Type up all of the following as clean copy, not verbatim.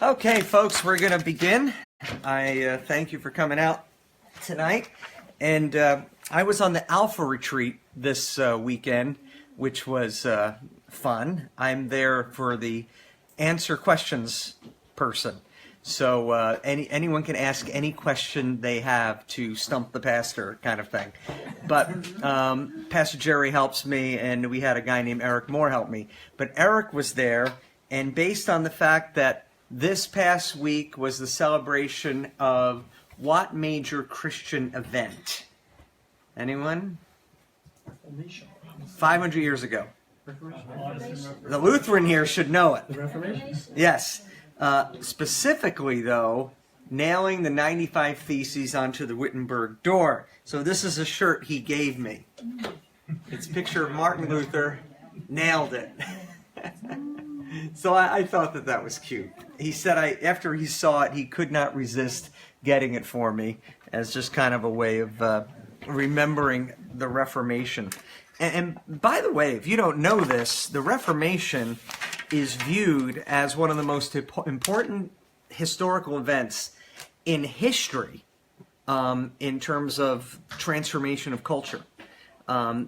Okay, folks, we're going to begin. I thank you for coming out tonight. And I was on the Alpha Retreat this weekend, which was fun. I'm there for the answer questions person. So anyone can ask any question they have to stump the pastor kind of thing. But Pastor Jerry helps me, and we had a guy named Eric Moore help me. But Eric was there, and based on the fact that this past week was the celebration of what major Christian event? Anyone? 500 years ago. The Lutheran here should know it. Yes. Specifically, though, nailing the 95 Theses onto the Wittenberg door. So this is a shirt he gave me. It's a picture of Martin Luther. Nailed it. So I thought that was cute. He said after he saw it, he could not resist getting it for me as just kind of a way of remembering the Reformation. And by the way, if you don't know this, the Reformation is viewed as one of the most important historical events in history in terms of transformation of culture.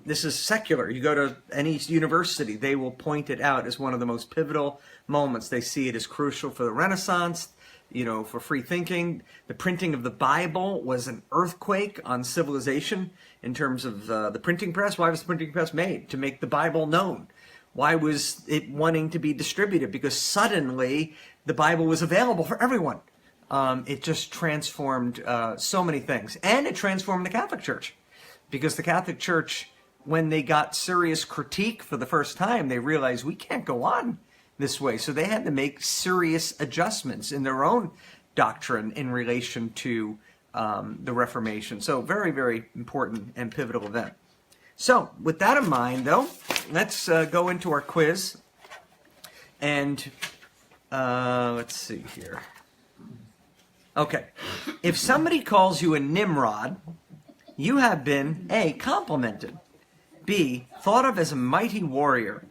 This is secular. You go to any university, they will point it out as one of the most pivotal moments. They see it as crucial for the Renaissance, for free thinking. The printing of the Bible was an earthquake on civilization in terms of the printing press. Why was the printing press made? To make the Bible known. Why was it wanting to be distributed? Because suddenly the Bible was available for everyone. It just transformed so many things. And it transformed the Catholic Church. Because the Catholic Church, when they got serious critique for the first time, they realized we can't go on this way. So they had to make serious adjustments in their own doctrine in relation to the Reformation. So very, very important and pivotal event. So with that in mind, though, let's go into our quiz. And let's see here. Okay. If somebody calls you a Nimrod, you have been A, complimented, B, thought of as a mighty warrior,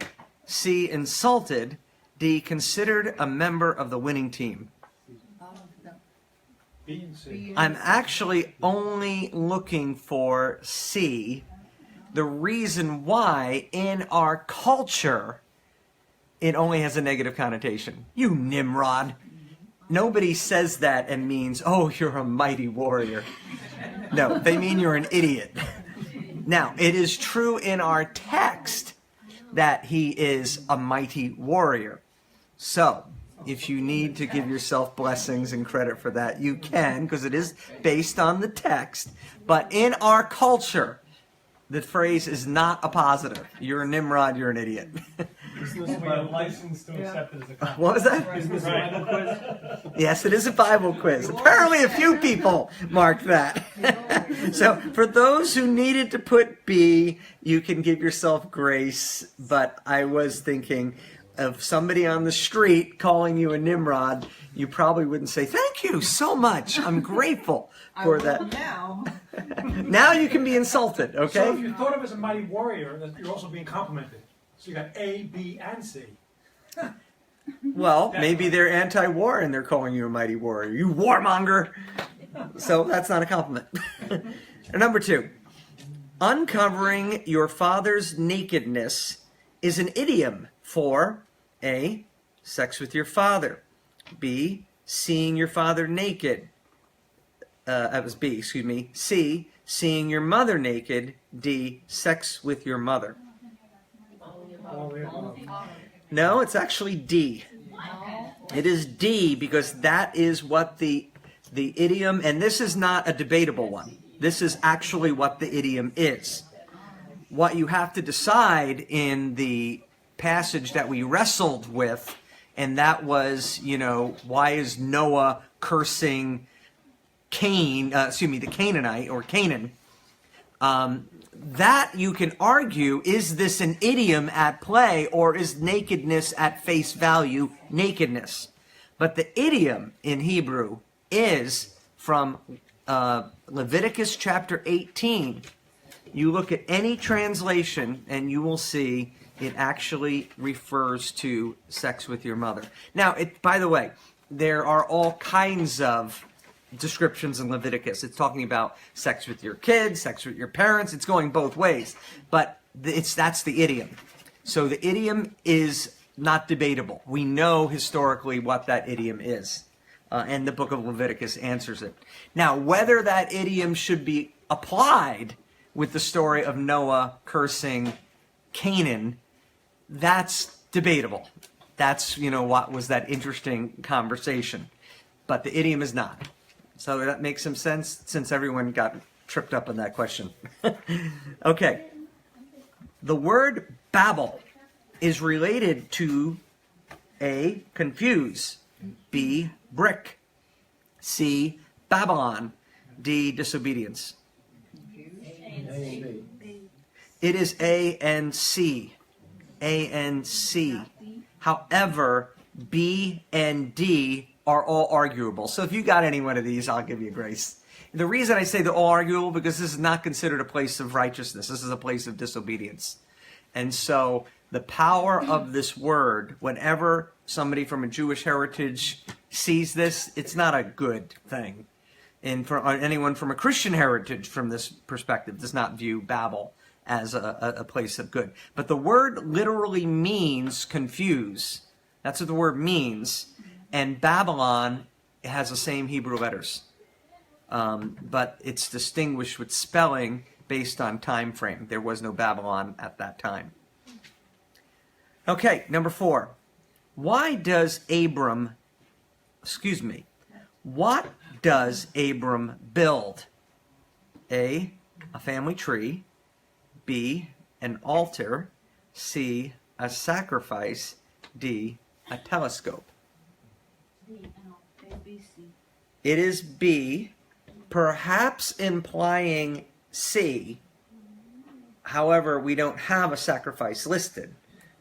C, insulted, D, considered a member of the winning team. B and C. I'm actually only looking for C. The reason why, in our culture, it only has a negative connotation. You Nimrod. Nobody says that and means, oh, you're a mighty warrior. No, they mean you're an idiot. Now, it is true in our text that he is a mighty warrior. So, if you need to give yourself blessings and credit for that, you can, because it is based on the text. But in our culture, the phrase is not a positive. You're a Nimrod, you're an idiot. License to accept it as a compliment. What was that? Isn't this a Bible quiz? Yes, it is a Bible quiz. Apparently a few people marked that. So for those who needed to put B, you can give yourself grace. But I was thinking of somebody on the street calling you a Nimrod, you probably wouldn't say, thank you so much. I'm grateful for that. Now. Now you can be insulted, okay? So if you thought of as a mighty warrior, you're also being complimented. So you got A, B, and C. Well, maybe they're anti-war and they're calling you a mighty warrior. You warmonger! So that's not a compliment. Number 2. Uncovering your father's nakedness is an idiom for A, sex with your father. B, seeing your father naked. That was B, excuse me. C, seeing your mother naked. D, sex with your mother. No, it's actually D. It is D because that is what the idiom, and this is not a debatable one. This is actually what the idiom is. What you have to decide in the passage that we wrestled with, and that was, why is Noah cursing the Canaanite or Canaan? That you can argue, is this an idiom at play, or is nakedness at face value nakedness? But the idiom in Hebrew is from Leviticus chapter 18. You look at any translation and you will see it actually refers to sex with your mother. Now, by the way, there are all kinds of descriptions in Leviticus. It's talking about sex with your kids, sex with your parents. It's going both ways. But that's the idiom. So the idiom is not debatable. We know historically what that idiom is. And the book of Leviticus answers it. Now, whether that idiom should be applied with the story of Noah cursing Canaan, that's debatable. That's, what was that interesting conversation. But the idiom is not. So that makes some sense since everyone got tripped up on that question. Okay. The word Babel is related to A, confuse, B, brick, C, Babylon, D, disobedience. It is A and C. A and C. However, B and D are all arguable. So if you got any one of these, I'll give you grace. The reason I say they're all arguable, because this is not considered a place of righteousness. This is a place of disobedience. And so the power of this word, whenever somebody from a Jewish heritage sees this, it's not a good thing. And for anyone from a Christian heritage from this perspective does not view Babel as a place of good. But the word literally means confuse. That's what the word means. And Babylon has the same Hebrew letters. But it's distinguished with spelling based on time frame. There was no Babylon at that time. Okay, number 4. What does Abram build? A family tree. B, an altar. C, a sacrifice. D, a telescope. It is B, perhaps implying C. However, we don't have a sacrifice listed.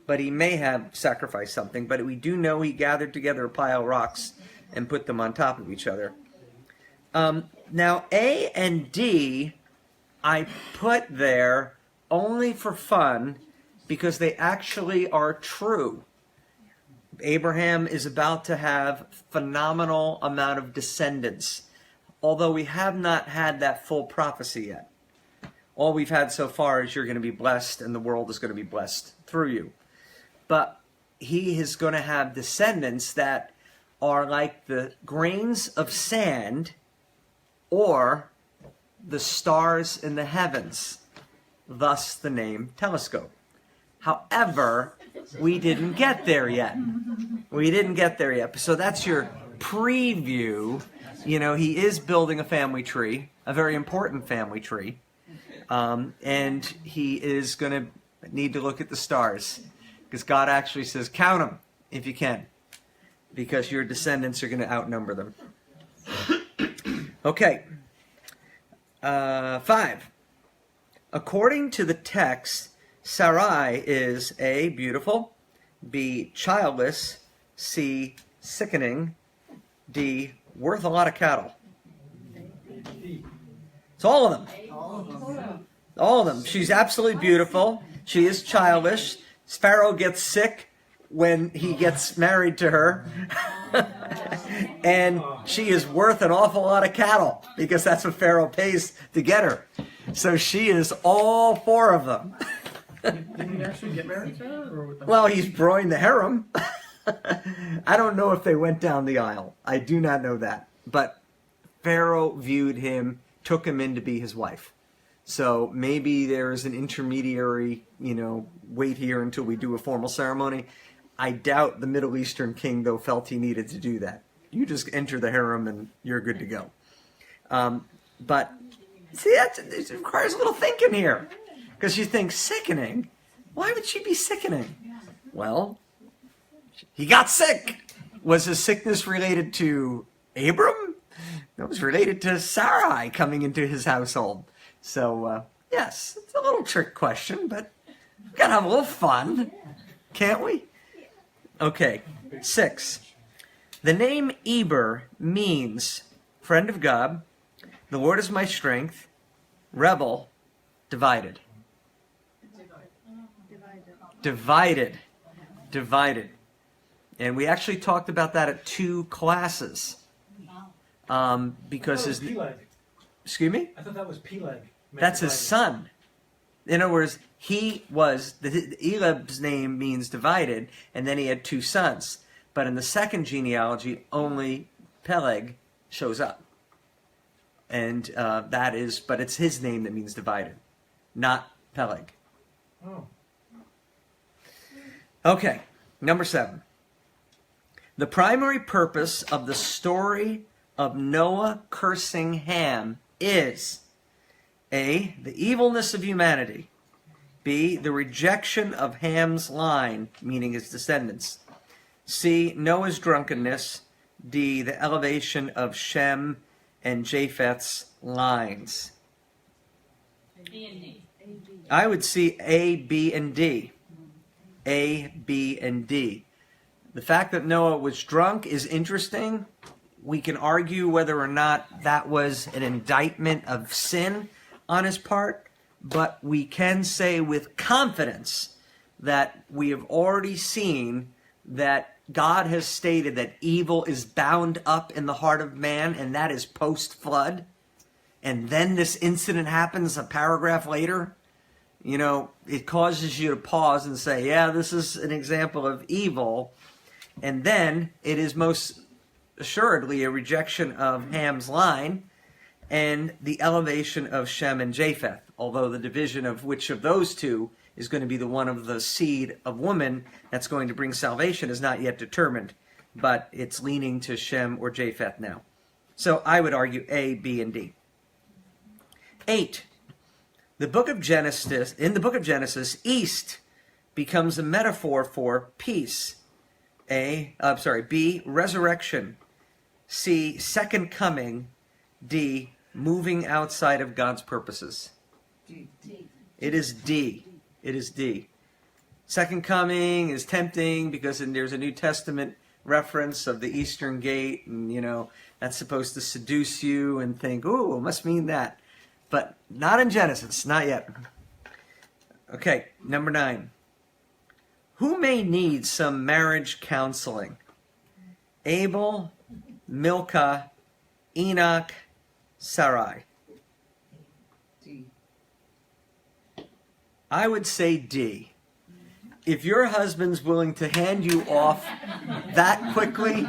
But he may have sacrificed something. But we do know he gathered together a pile of rocks and put them on top of each other. Now, A and D, I put there only for fun because they actually are true. Abraham is about to have phenomenal amount of descendants, although we have not had that full prophecy yet. All we've had so far is you're going to be blessed and the world is going to be blessed through you. But he is going to have descendants that are like the grains of sand or the stars in the heavens. Thus the name telescope. However, we didn't get there yet. So that's your preview. He is building a family tree, a very important family tree. And he is going to need to look at the stars. Because God actually says, count them if you can. Because your descendants are going to outnumber them. Okay. 5. According to the text, Sarai is A, beautiful, B, childless, C, sickening, D, worth a lot of cattle. It's all of them. All of them. She's absolutely beautiful. She is childless. Pharaoh gets sick when he gets married to her. And she is worth an awful lot of cattle because that's what Pharaoh pays to get her. So she is all 4 of them. Didn't he actually get married to her? Well, he's broiling the harem. I don't know if they went down the aisle. I do not know that. But Pharaoh viewed him, took him in to be his wife. So maybe there's an intermediary, wait here until we do a formal ceremony. I doubt the Middle Eastern king, though, felt he needed to do that. You just enter the harem and you're good to go. But, see, it requires a little thinking here. Because you think, sickening? Why would she be sickening? Well, he got sick. Was his sickness related to Abram? It was related to Sarai coming into his household. So, yes, it's a little trick question, but we've got to have a little fun, can't we? Okay, 6. The name Eber means friend of God, the Lord is my strength, rebel, divided. Divided. And we actually talked about that at 2 classes. Because his... Peleg. Excuse me? I thought that was Peleg. That's his son. In other words, Elab's name means divided, and then he had 2 sons. But in the second genealogy, only Peleg shows up. And but it's his name that means divided, not Peleg. Oh. Okay, number 7. The primary purpose of the story of Noah cursing Ham is A, the evilness of humanity, B, the rejection of Ham's line, meaning his descendants, C, Noah's drunkenness, D, the elevation of Shem and Japheth's lines. B and D. I would see A, B, and D. A, B, and D. The fact that Noah was drunk is interesting. We can argue whether or not that was an indictment of sin on his part, but we can say with confidence that we have already seen that God has stated that evil is bound up in the heart of man, and that is post-flood. And then this incident happens a paragraph later. You know, it causes you to pause and say, yeah, this is an example of evil. And then it is most assuredly a rejection of Ham's line and the elevation of Shem and Japheth, although the division of which of those two is going to be the one of the seed of woman that's going to bring salvation is not yet determined, but it's leaning to Shem or Japheth now. So I would argue A, B, and D. 8. In the book of Genesis, east becomes a metaphor for peace. B, resurrection. C, second coming. D, moving outside of God's purposes. D. It is D. It is D. Second coming is tempting because there's a New Testament reference of the Eastern Gate, and you know that's supposed to seduce you and think, "Ooh, it must mean that," but not in Genesis, not yet. Okay, number 9. Who may need some marriage counseling? Abel, Milcah, Enoch, Sarai. D. I would say D. If your husband's willing to hand you off that quickly,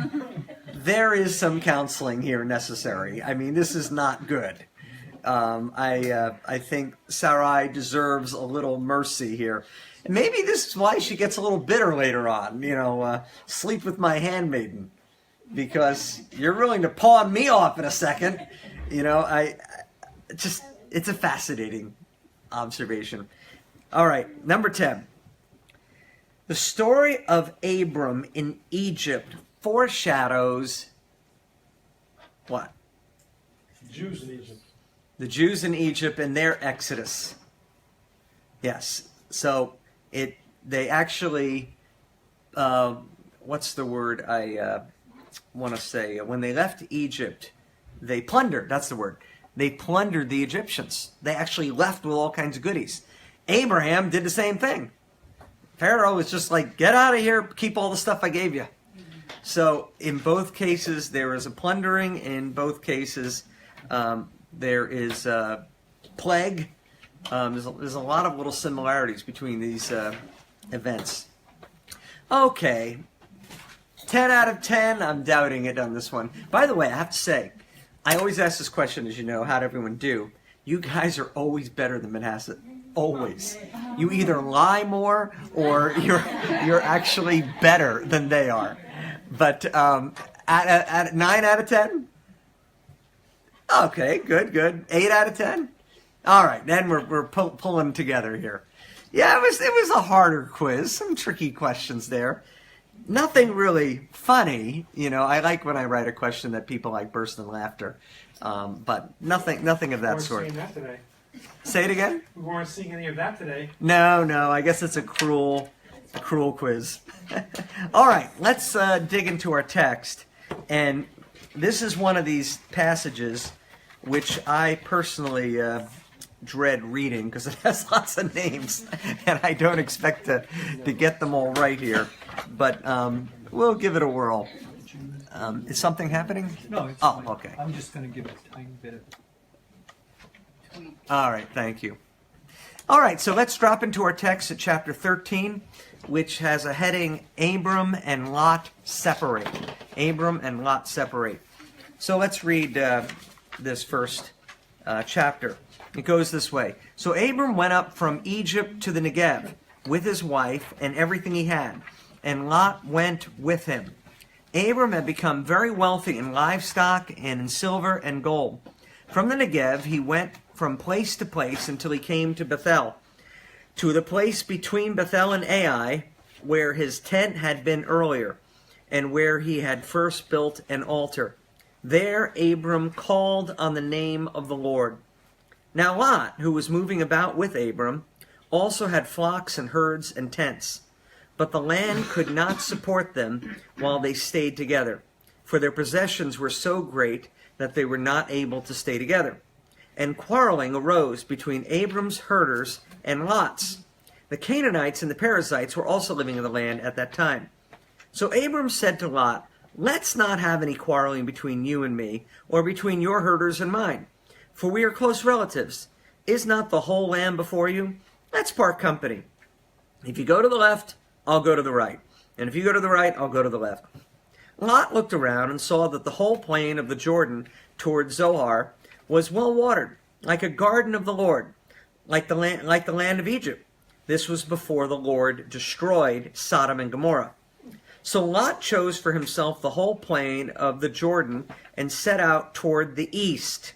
there is some counseling here necessary. I mean, this is not good. I think Sarai deserves a little mercy here. And maybe this is why she gets a little bitter later on. You know, sleep with my handmaiden, because you're willing to pawn me off in a second. You know, it's a fascinating observation. All right, number 10. The story of Abram in Egypt foreshadows what? Jews in Egypt. The Jews in Egypt and their exodus. Yes. So they actually, what's the word I want to say? When they left Egypt, they plundered. That's the word. They plundered the Egyptians. They actually left with all kinds of goodies. Abraham did the same thing. Pharaoh was just like, get out of here, keep all the stuff I gave you. So in both cases, there is a plundering. In both cases, there is a plague. There's a lot of little similarities between these events. Okay. 10 out of 10. I'm doubting it on this one. By the way, I have to say, I always ask this question, as you know, how'd everyone do? You guys are always better than Manasseh. Always. You either lie more or you're actually better than they are. But at 9 out of 10? Okay, good. 8 out of 10? All right, then we're pulling together here. Yeah, it was a harder quiz. Some tricky questions there. Nothing really funny. You know, I like when I write a question that people like burst in laughter. But nothing of that sort. We weren't seeing that today. Say it again? We weren't seeing any of that today. No, I guess it's a cruel quiz. All right, let's dig into our text. And this is one of these passages which I personally dread reading because it has lots of names, and I don't expect to get them all right here. But we'll give it a whirl. Is something happening? No, it's Oh, fine. okay. I'm just going to give it a tiny bit of... All right, thank you. All right, so let's drop into our text at chapter 13, which has a heading, Abram and Lot separate. Abram and Lot separate. So let's read this first chapter. It goes this way. So Abram went up from Egypt to the Negev with his wife and everything he had, and Lot went with him. Abram had become very wealthy in livestock and in silver and gold. From the Negev he went from place to place until he came to Bethel, to the place between Bethel and Ai, where his tent had been earlier, and where he had first built an altar. There Abram called on the name of the Lord. Now Lot, who was moving about with Abram, also had flocks and herds and tents. But the land could not support them while they stayed together, for their possessions were so great that they were not able to stay together. And quarreling arose between Abram's herders and Lot's. The Canaanites and the Perizzites were also living in the land at that time. So Abram said to Lot, "Let's not have any quarreling between you and me, or between your herders and mine, for we are close relatives. Is not the whole land before you? Let's part company. If you go to the left, I'll go to the right. And if you go to the right, I'll go to the left." Lot looked around and saw that the whole plain of the Jordan toward Zoar was well watered, like a garden of the Lord, like the land of Egypt. This was before the Lord destroyed Sodom and Gomorrah. So Lot chose for himself the whole plain of the Jordan and set out toward the east.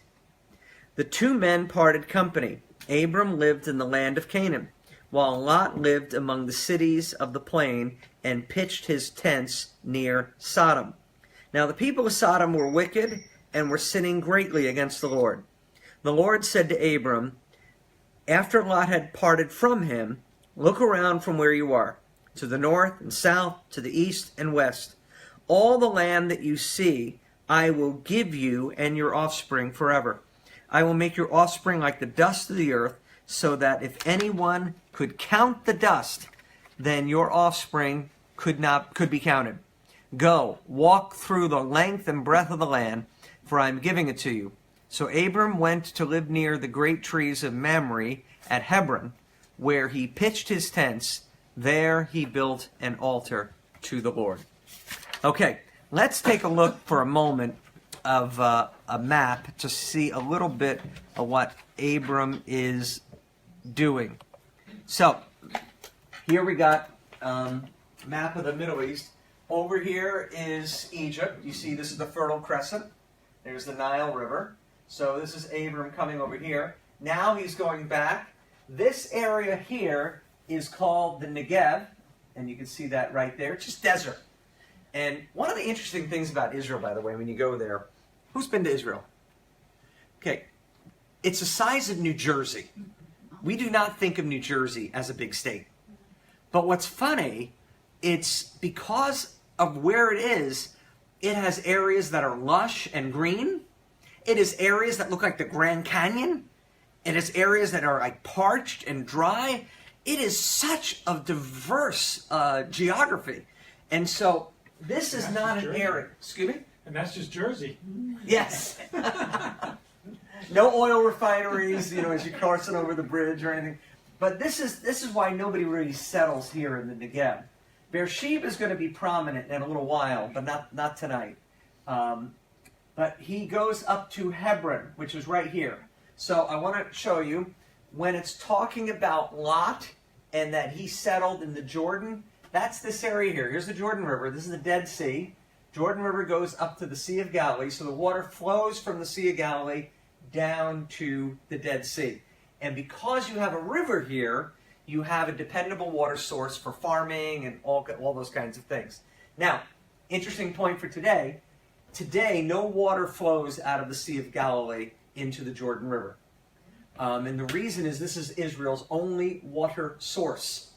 The two men parted company. Abram lived in the land of Canaan, while Lot lived among the cities of the plain and pitched his tents near Sodom. Now the people of Sodom were wicked and were sinning greatly against the Lord. The Lord said to Abram, after Lot had parted from him, "Look around from where you are, to the north and south, to the east and west. All the land that you see I will give you and your offspring forever. I will make your offspring like the dust of the earth, so that if anyone could count the dust, then your offspring could be counted. Go, walk through the length and breadth of the land, for I am giving it to you." So Abram went to live near the great trees of Mamre at Hebron, where he pitched his tents. There he built an altar to the Lord. Okay, let's take a look for a moment of a map to see a little bit of what Abram is doing. So, here we got map of the Middle East. Over here is Egypt. You see this is the Fertile Crescent. There's the Nile River. So this is Abram coming over here. Now he's going back. This area here is called the Negev, and you can see that right there. It's just desert. And one of the interesting things about Israel, by the way, when you go there, who's been to Israel? Okay, it's the size of New Jersey. We do not think of New Jersey as a big state. But what's funny, it's because of where it is, it has areas that are lush and green. It has areas that look like the Grand Canyon. It has areas that are like parched and dry. It is such a diverse geography. And so this is not an area. Excuse me? And that's just Jersey. Yes. No oil refineries, as you're crossing over the bridge or anything. But this is why nobody really settles here in the Negev. Beersheba is going to be prominent in a little while, but not tonight. But he goes up to Hebron, which is right here. So I want to show you, when it's talking about Lot and that he settled in the Jordan, that's this area here. Here's the Jordan River. This is the Dead Sea. Jordan River goes up to the Sea of Galilee. So the water flows from the Sea of Galilee down to the Dead Sea. And because you have a river here, you have a dependable water source for farming and all those kinds of things. Now, interesting point for today. Today, no water flows out of the Sea of Galilee into the Jordan River. And the reason is this is Israel's only water source.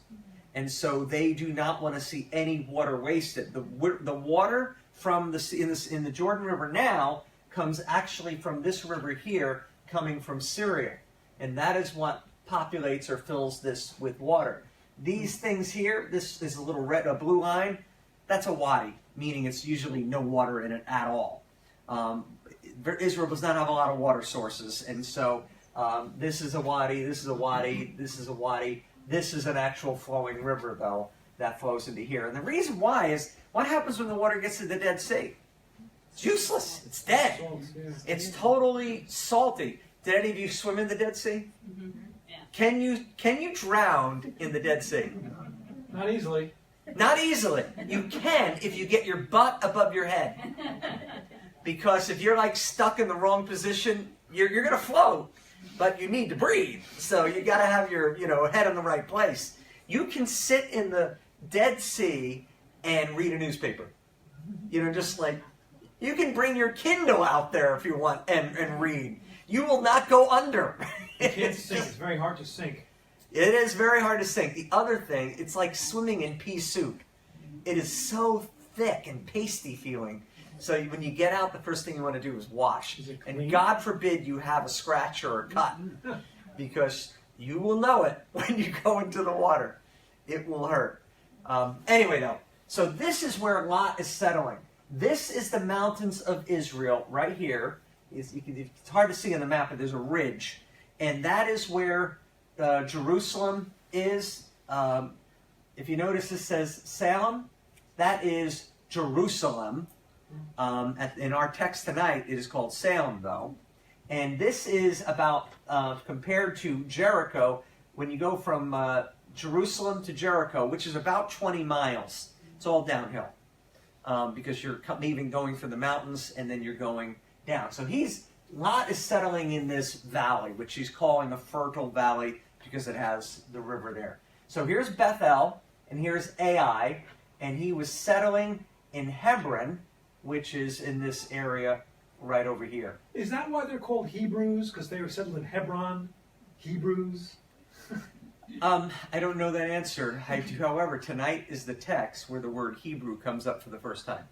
And so they do not want to see any water wasted. The water from the sea in the Jordan River now comes actually from this river here, coming from Syria. and that is what populates or fills this with water. These things here, this is a little red, a blue line, that's a wadi, meaning it's usually no water in it at all. Israel does not have a lot of water sources, and so this is a wadi, this is a wadi, this is a wadi. This is an actual flowing river, though, that flows into here. And the reason why is, what happens when the water gets to the Dead Sea? It's useless. It's dead. It's totally salty. Did any of you swim in the Dead Sea? Mm-hmm. Yeah. Can you drown in the Dead Sea? Not easily. Not easily. You can if you get your butt above your head. Because if you're like stuck in the wrong position, you're going to float. But you need to breathe. So you got to have your head in the right place. You can sit in the Dead Sea and read a newspaper. Just like, you can bring your Kindle out there if you want and read. You will not go under. You can't sink. It's very hard to sink. It is very hard to sink. The other thing, it's like swimming in pea soup. It is so thick and pasty feeling. So when you get out, the first thing you want to do is wash. Is it And clean? God forbid you have a scratch or a cut. Because you will know it when you go into the water. It will hurt. Anyway, though. So this is where Lot is settling. This is the mountains of Israel right here. It's hard to see on the map, but there's a ridge. And that is where Jerusalem is. If you notice, it says Salem. That is Jerusalem. In our text tonight, it is called Salem, though. And this is about, compared to Jericho, when you go from Jerusalem to Jericho, which is about 20 miles. It's all downhill. Because you're leaving, going from the mountains, and then you're going down. So Lot is settling in this valley, which he's calling a fertile valley because it has the river there. So here's Bethel, and here's Ai, and he was settling in Hebron, which is in this area right over here. Is that why they're called Hebrews? Because they were settled in Hebron? Hebrews? I don't know that answer. I do, however, tonight is the text where the word Hebrew comes up for the first time.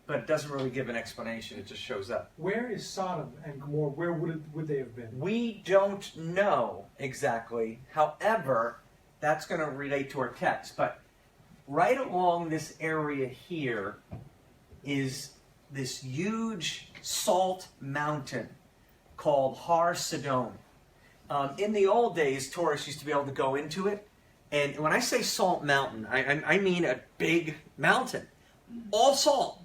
But it doesn't really give an explanation, it just shows up. Where is Sodom and Gomorrah? Where would they have been? We don't know exactly. However, that's going to relate to our text. But right along this area here is this huge salt mountain called Har Sidon. In the old days, tourists used to be able to go into it. And when I say salt mountain, I mean a big mountain. All salt.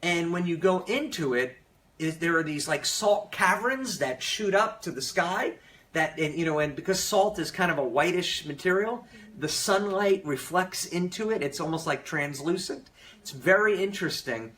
And when you go into it, there are these like salt caverns that shoot up to the sky. And because salt is kind of a whitish material, the sunlight reflects into it. It's almost like translucent. It's very interesting.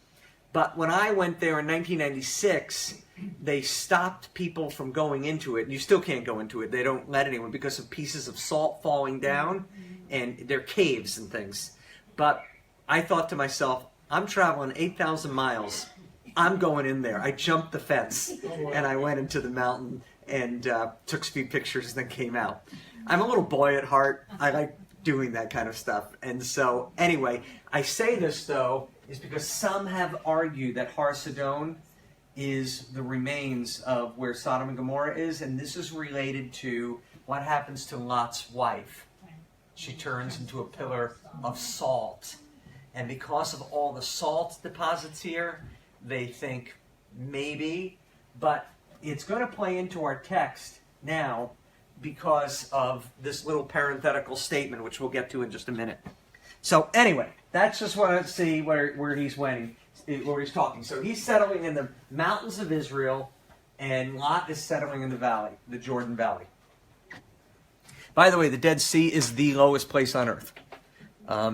But when I went there in 1996, they stopped people from going into it. You still can't go into it. They don't let anyone because of pieces of salt falling down, and they're caves and things. But I thought to myself, I'm traveling 8,000 miles. I'm going in there. I jumped the fence, and I went into the mountain and took a few pictures and then came out. I'm a little boy at heart. I like doing that kind of stuff. And so, anyway, I say this, though, is because some have argued that Har Sidon is the remains of where Sodom and Gomorrah is, and this is related to what happens to Lot's wife. She turns into a pillar of salt. And because of all the salt deposits here, they think maybe, but it's going to play into our text now because of this little parenthetical statement, which we'll get to in just a minute. So anyway, that's just want to see where he's talking. So he's settling in the mountains of Israel, and Lot is settling in the valley, the Jordan Valley. By the way, the Dead Sea is the lowest place on earth.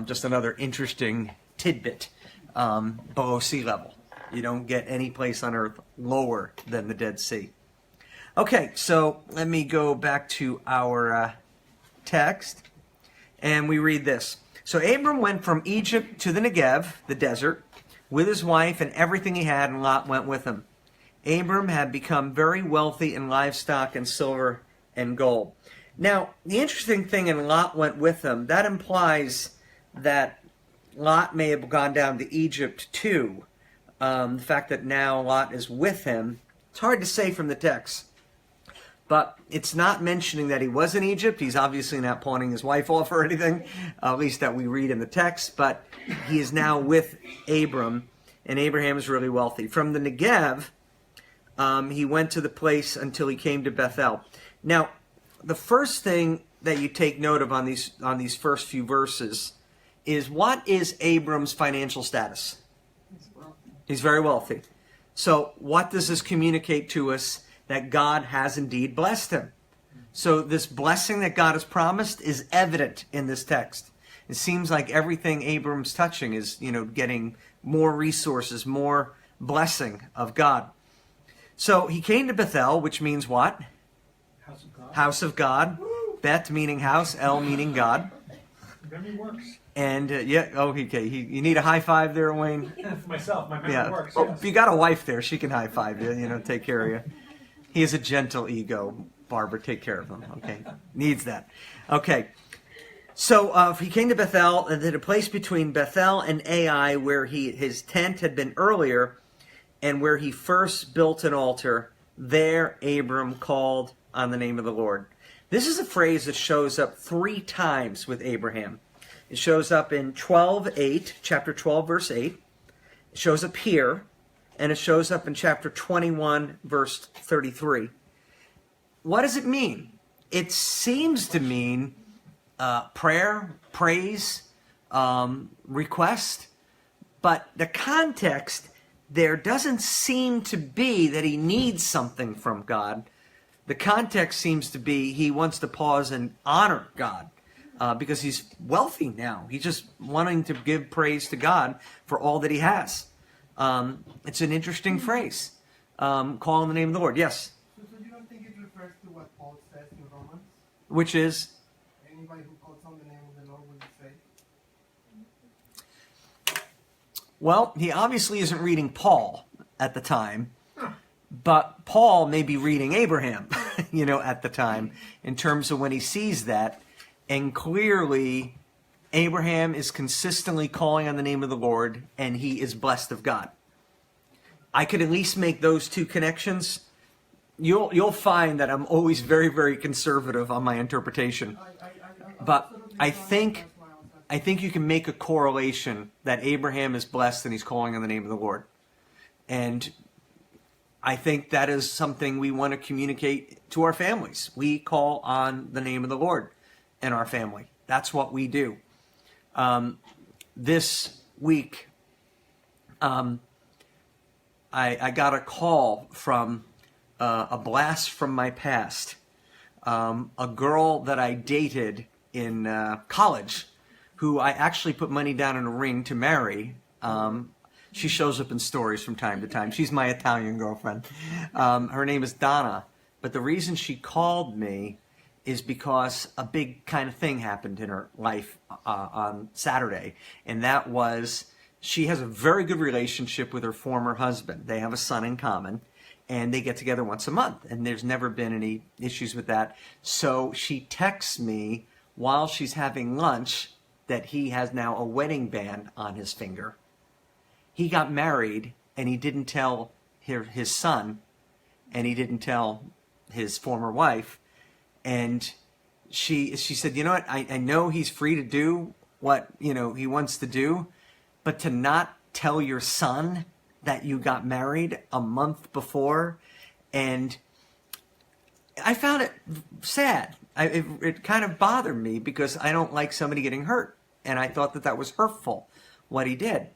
Just another interesting tidbit below sea level. You don't get any place on earth lower than the Dead Sea. Okay, so let me go back to our text, and we read this. So Abram went from Egypt to the Negev, the desert, with his wife and everything he had, and Lot went with him. Abram had become very wealthy in livestock and silver and gold. Now, the interesting thing in Lot went with him, that implies that Lot may have gone down to Egypt too. The fact that now Lot is with him, it's hard to say from the text. But it's not mentioning that he was in Egypt. He's obviously not pawning his wife off or anything, at least that we read in the text. But he is now with Abram, and Abraham is really wealthy. From the Negev, he went to the place until he came to Bethel. Now, the first thing that you take note of on these first few verses is, what is Abram's financial status? He's very wealthy. So what does this communicate to us? That God has indeed blessed him. So this blessing that God has promised is evident in this text. It seems like everything Abram's touching is, getting more resources, more blessing of God. So he came to Bethel, which means what? House of God. House of God. Bet meaning house, El meaning God. Memory works. And okay. You need a high five there, Wayne? For myself, my memory works. Well, Yes. if you got a wife there, she can high five you, take care of you. He has a gentle ego, Barbara. Take care of him, okay? Needs that. Okay. So he came to Bethel, and at a place between Bethel and Ai, where his tent had been earlier, and where he first built an altar. There Abram called on the name of the Lord. This is a phrase that shows up 3 times with Abraham. It shows up in chapter 12, verse 8. It shows up here. And it shows up in chapter 21, verse 33. What does it mean? It seems to mean prayer, praise, request. But the context there doesn't seem to be that he needs something from God. The context seems to be he wants to pause and honor God because he's wealthy now. He's just wanting to give praise to God for all that he has. It's an interesting phrase. Call on the name of the Lord. Yes? So you don't think it refers to what Paul says in Romans? Which is? Anybody who calls on the name of the Lord will be saved? Well, he obviously isn't reading Paul at the time. But Paul may be reading Abraham, at the time, in terms of when he sees that. And clearly, Abraham is consistently calling on the name of the Lord, and he is blessed of God. I could at least make those 2 connections. You'll find that I'm always very, very conservative on my interpretation. But I think you can make a correlation that Abraham is blessed and he's calling on the name of the Lord. And I think that is something we want to communicate to our families. We call on the name of the Lord in our family. That's what we do. This week, I got a call from a blast from my past. A girl that I dated in college, who I actually put money down in a ring to marry. She shows up in stories from time to time. She's my Italian girlfriend. Her name is Donna. But the reason she called me is because a big kind of thing happened in her life on Saturday. And that was, she has a very good relationship with her former husband. They have a son in common, and they get together once a month. And there's never been any issues with that. So she texts me while she's having lunch that he has now a wedding band on his finger. He got married, and he didn't tell his son, and he didn't tell his former wife. And she said, you know what, I know he's free to do what, he wants to do, but to not tell your son that you got married a month before, and I found it sad. It kind of bothered me because I don't like somebody getting hurt, and I thought that was hurtful, what he did.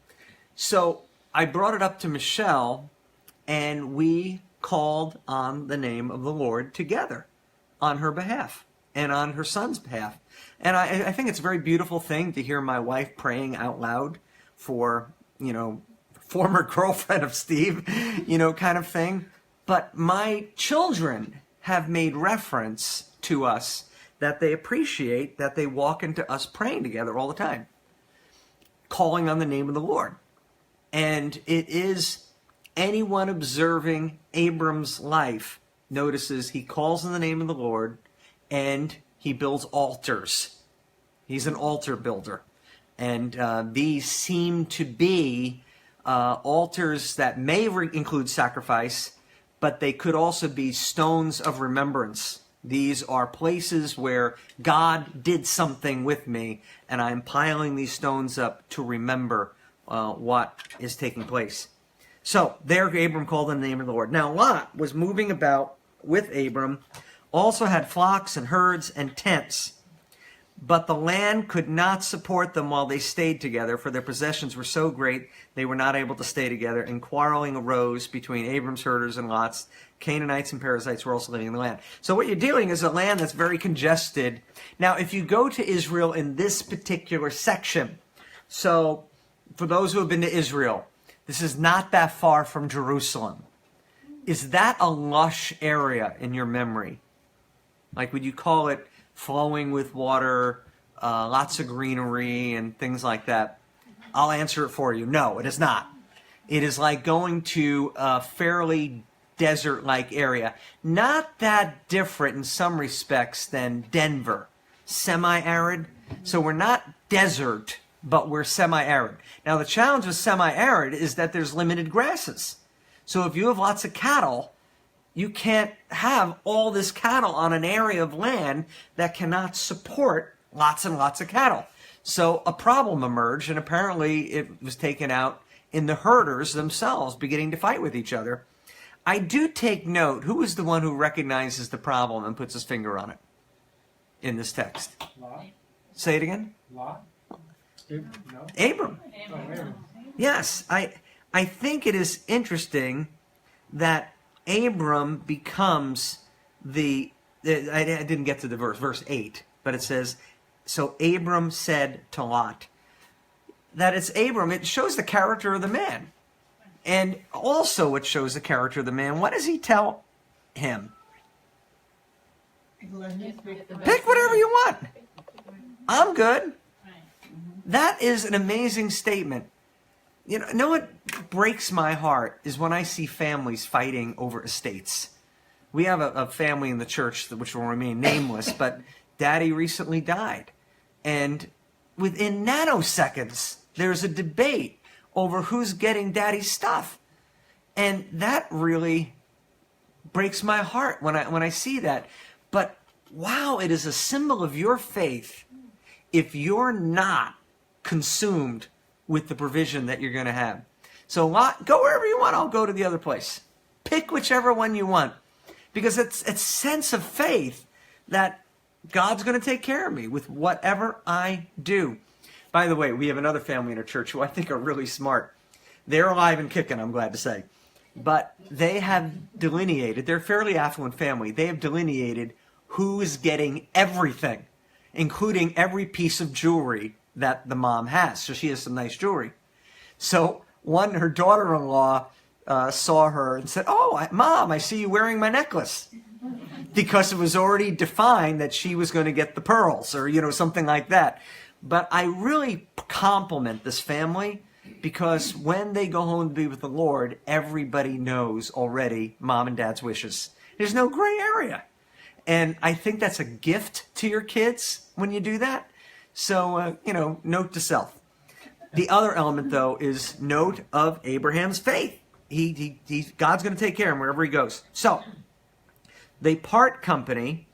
So I brought it up to Michelle, and we called on the name of the Lord together on her behalf and on her son's behalf. And I think it's a very beautiful thing to hear my wife praying out loud for, former girlfriend of Steve, kind of thing. But my children have made reference to us that they appreciate that they walk into us praying together all the time, calling on the name of the Lord. And it is anyone observing Abram's life notices he calls on the name of the Lord and he builds altars. He's an altar builder. And these seem to be altars that may include sacrifice, but they could also be stones of remembrance. These are places where God did something with me, and I'm piling these stones up to remember what is taking place. So there Abram called on the name of the Lord. Now Lot was moving about with Abram, also had flocks and herds and tents. But the land could not support them while they stayed together, for their possessions were so great they were not able to stay together, and quarreling arose between Abram's herders and Lot's. Canaanites and Perizzites were also living in the land. So what you're dealing is a land that's very congested. Now, if you go to Israel in this particular section, so for those who have been to Israel, this is not that far from Jerusalem. Is that a lush area in your memory? Like, would you call it flowing with water, lots of greenery and things like that? I'll answer it for you. No, it is not. It is like going to a fairly desert-like area. Not that different in some respects than Denver. Semi-arid. So we're not desert, but we're semi-arid. Now the challenge with semi-arid is that there's limited grasses. So if you have lots of cattle, you can't have all this cattle on an area of land that cannot support lots and lots of cattle. So a problem emerged, and apparently it was taken out in the herders themselves beginning to fight with each other. I do take note, who is the one who recognizes the problem and puts his finger on it in this text? Lot? Say it again. Lot? No? Abram. Oh, Abram. Yes, I think it is interesting that Abram becomes I didn't get to the verse 8, but it says, so Abram said to Lot. That it's Abram, it shows the character of the man. And also it shows the character of the man. What does he tell him? Pick whatever you want. I'm good. That is an amazing statement. You know what breaks my heart is when I see families fighting over estates. We have a family in the church which will remain nameless, but Daddy recently died. And within nanoseconds, there's a debate over who's getting Daddy's stuff. And that really breaks my heart when I see that. But wow, it is a symbol of your faith if you're not consumed with the provision that you're going to have. So Lot, go wherever you want. I'll go to the other place. Pick whichever one you want. Because it's a sense of faith that God's going to take care of me with whatever I do. By the way, we have another family in our church who I think are really smart. They're alive and kicking, I'm glad to say. But they have delineated, they're a fairly affluent family, they have delineated who is getting everything, including every piece of jewelry that the mom has. So she has some nice jewelry. So her daughter-in-law saw her and said, "Oh, Mom, I see you wearing my necklace." Because it was already defined that she was going to get the pearls or, something like that. But I really compliment this family because when they go home to be with the Lord, everybody knows already Mom and Dad's wishes. There's no gray area. And I think that's a gift to your kids when you do that. So, note to self. The other element, though, is note of Abraham's faith. God's going to take care of him wherever he goes. So, they part company,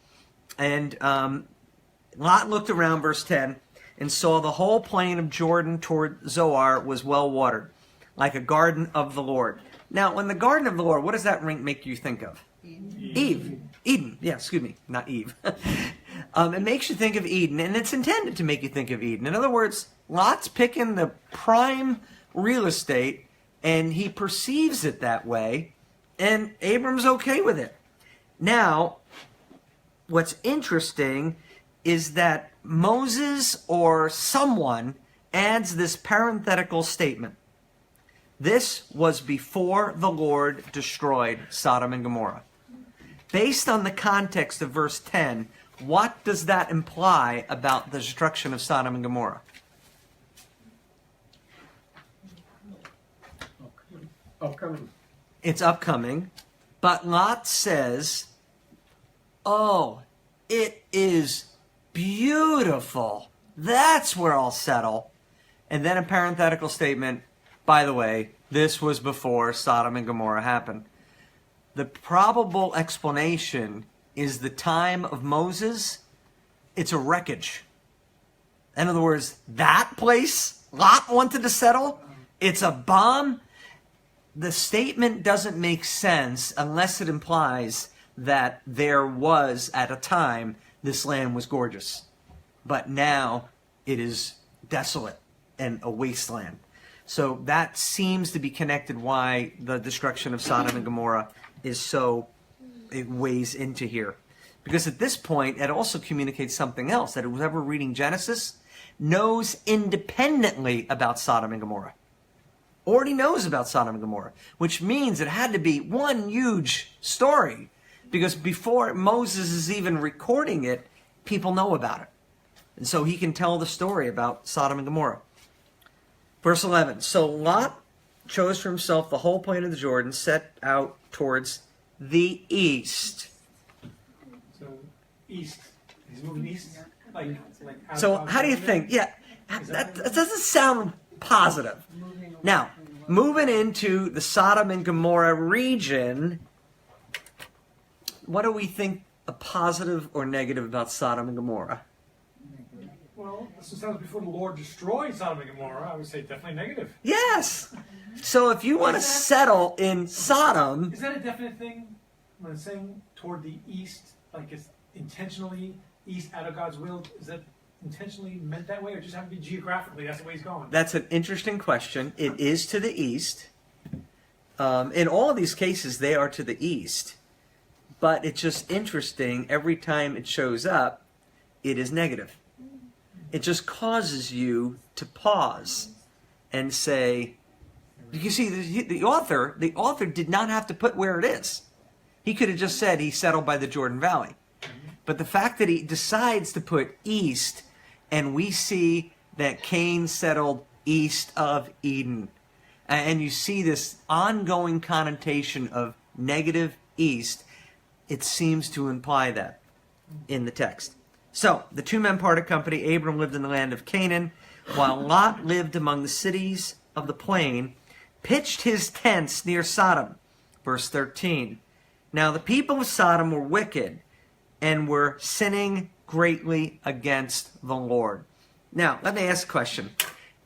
and Lot looked around, verse 10, and saw the whole plain of Jordan toward Zoar was well watered, like a garden of the Lord. Now, when the garden of the Lord, what does that make you think of? Eden. Yeah, excuse me, not Eve. It makes you think of Eden, and it's intended to make you think of Eden. In other words, Lot's picking the prime real estate, and he perceives it that way, and Abram's okay with it. Now, what's interesting is that Moses or someone adds this parenthetical statement. This was before the Lord destroyed Sodom and Gomorrah. Based on the context of verse 10, what does that imply about the destruction of Sodom and Gomorrah? Upcoming. It's upcoming. But Lot says, "Oh, it is beautiful. That's where I'll settle." And then a parenthetical statement, by the way, this was before Sodom and Gomorrah happened. The probable explanation is the time of Moses, it's a wreckage. In other words, that place Lot wanted to settle, it's a bomb. The statement doesn't make sense unless it implies that there was, at a time, this land was gorgeous. But now it is desolate and a wasteland. So that seems to be connected why the destruction of Sodom and Gomorrah is so, it weighs into here. Because at this point, it also communicates something else, that whoever reading Genesis knows independently about Sodom and Gomorrah. Already knows about Sodom and Gomorrah, which means it had to be one huge story, because before Moses is even recording it, people know about it. And so he can tell the story about Sodom and Gomorrah. Verse 11, so Lot chose for himself the whole plain of the Jordan, set out towards the east. So, east. He's moving east? Like out So of how do you think? Yeah, that doesn't sound positive. Now, moving into the Sodom and Gomorrah region, what do we think a positive or negative about Sodom and Gomorrah? Well, since that was before the Lord destroyed Sodom and Gomorrah, I would say definitely negative. Yes. So if you want to settle in Sodom, Is that a definite thing? When it's saying toward the east, like it's intentionally east out of God's will, is that intentionally meant that way, or just have to be geographically, that's the way he's going? that's an interesting question. It is to the east. In all of these cases, they are to the east. But it's just interesting, every time it shows up, it is negative. It just causes you to pause and say, you see, the author did not have to put where it is. He could have just said he settled by the Jordan Valley. But the fact that he decides to put east, and we see that Cain settled east of Eden. And you see this ongoing connotation of negative east, it seems to imply that in the text. So, the two men parted company. Abram lived in the land of Canaan, while Lot lived among the cities of the plain, pitched his tents near Sodom. Verse 13. Now the people of Sodom were wicked and were sinning greatly against the Lord. Now, let me ask a question.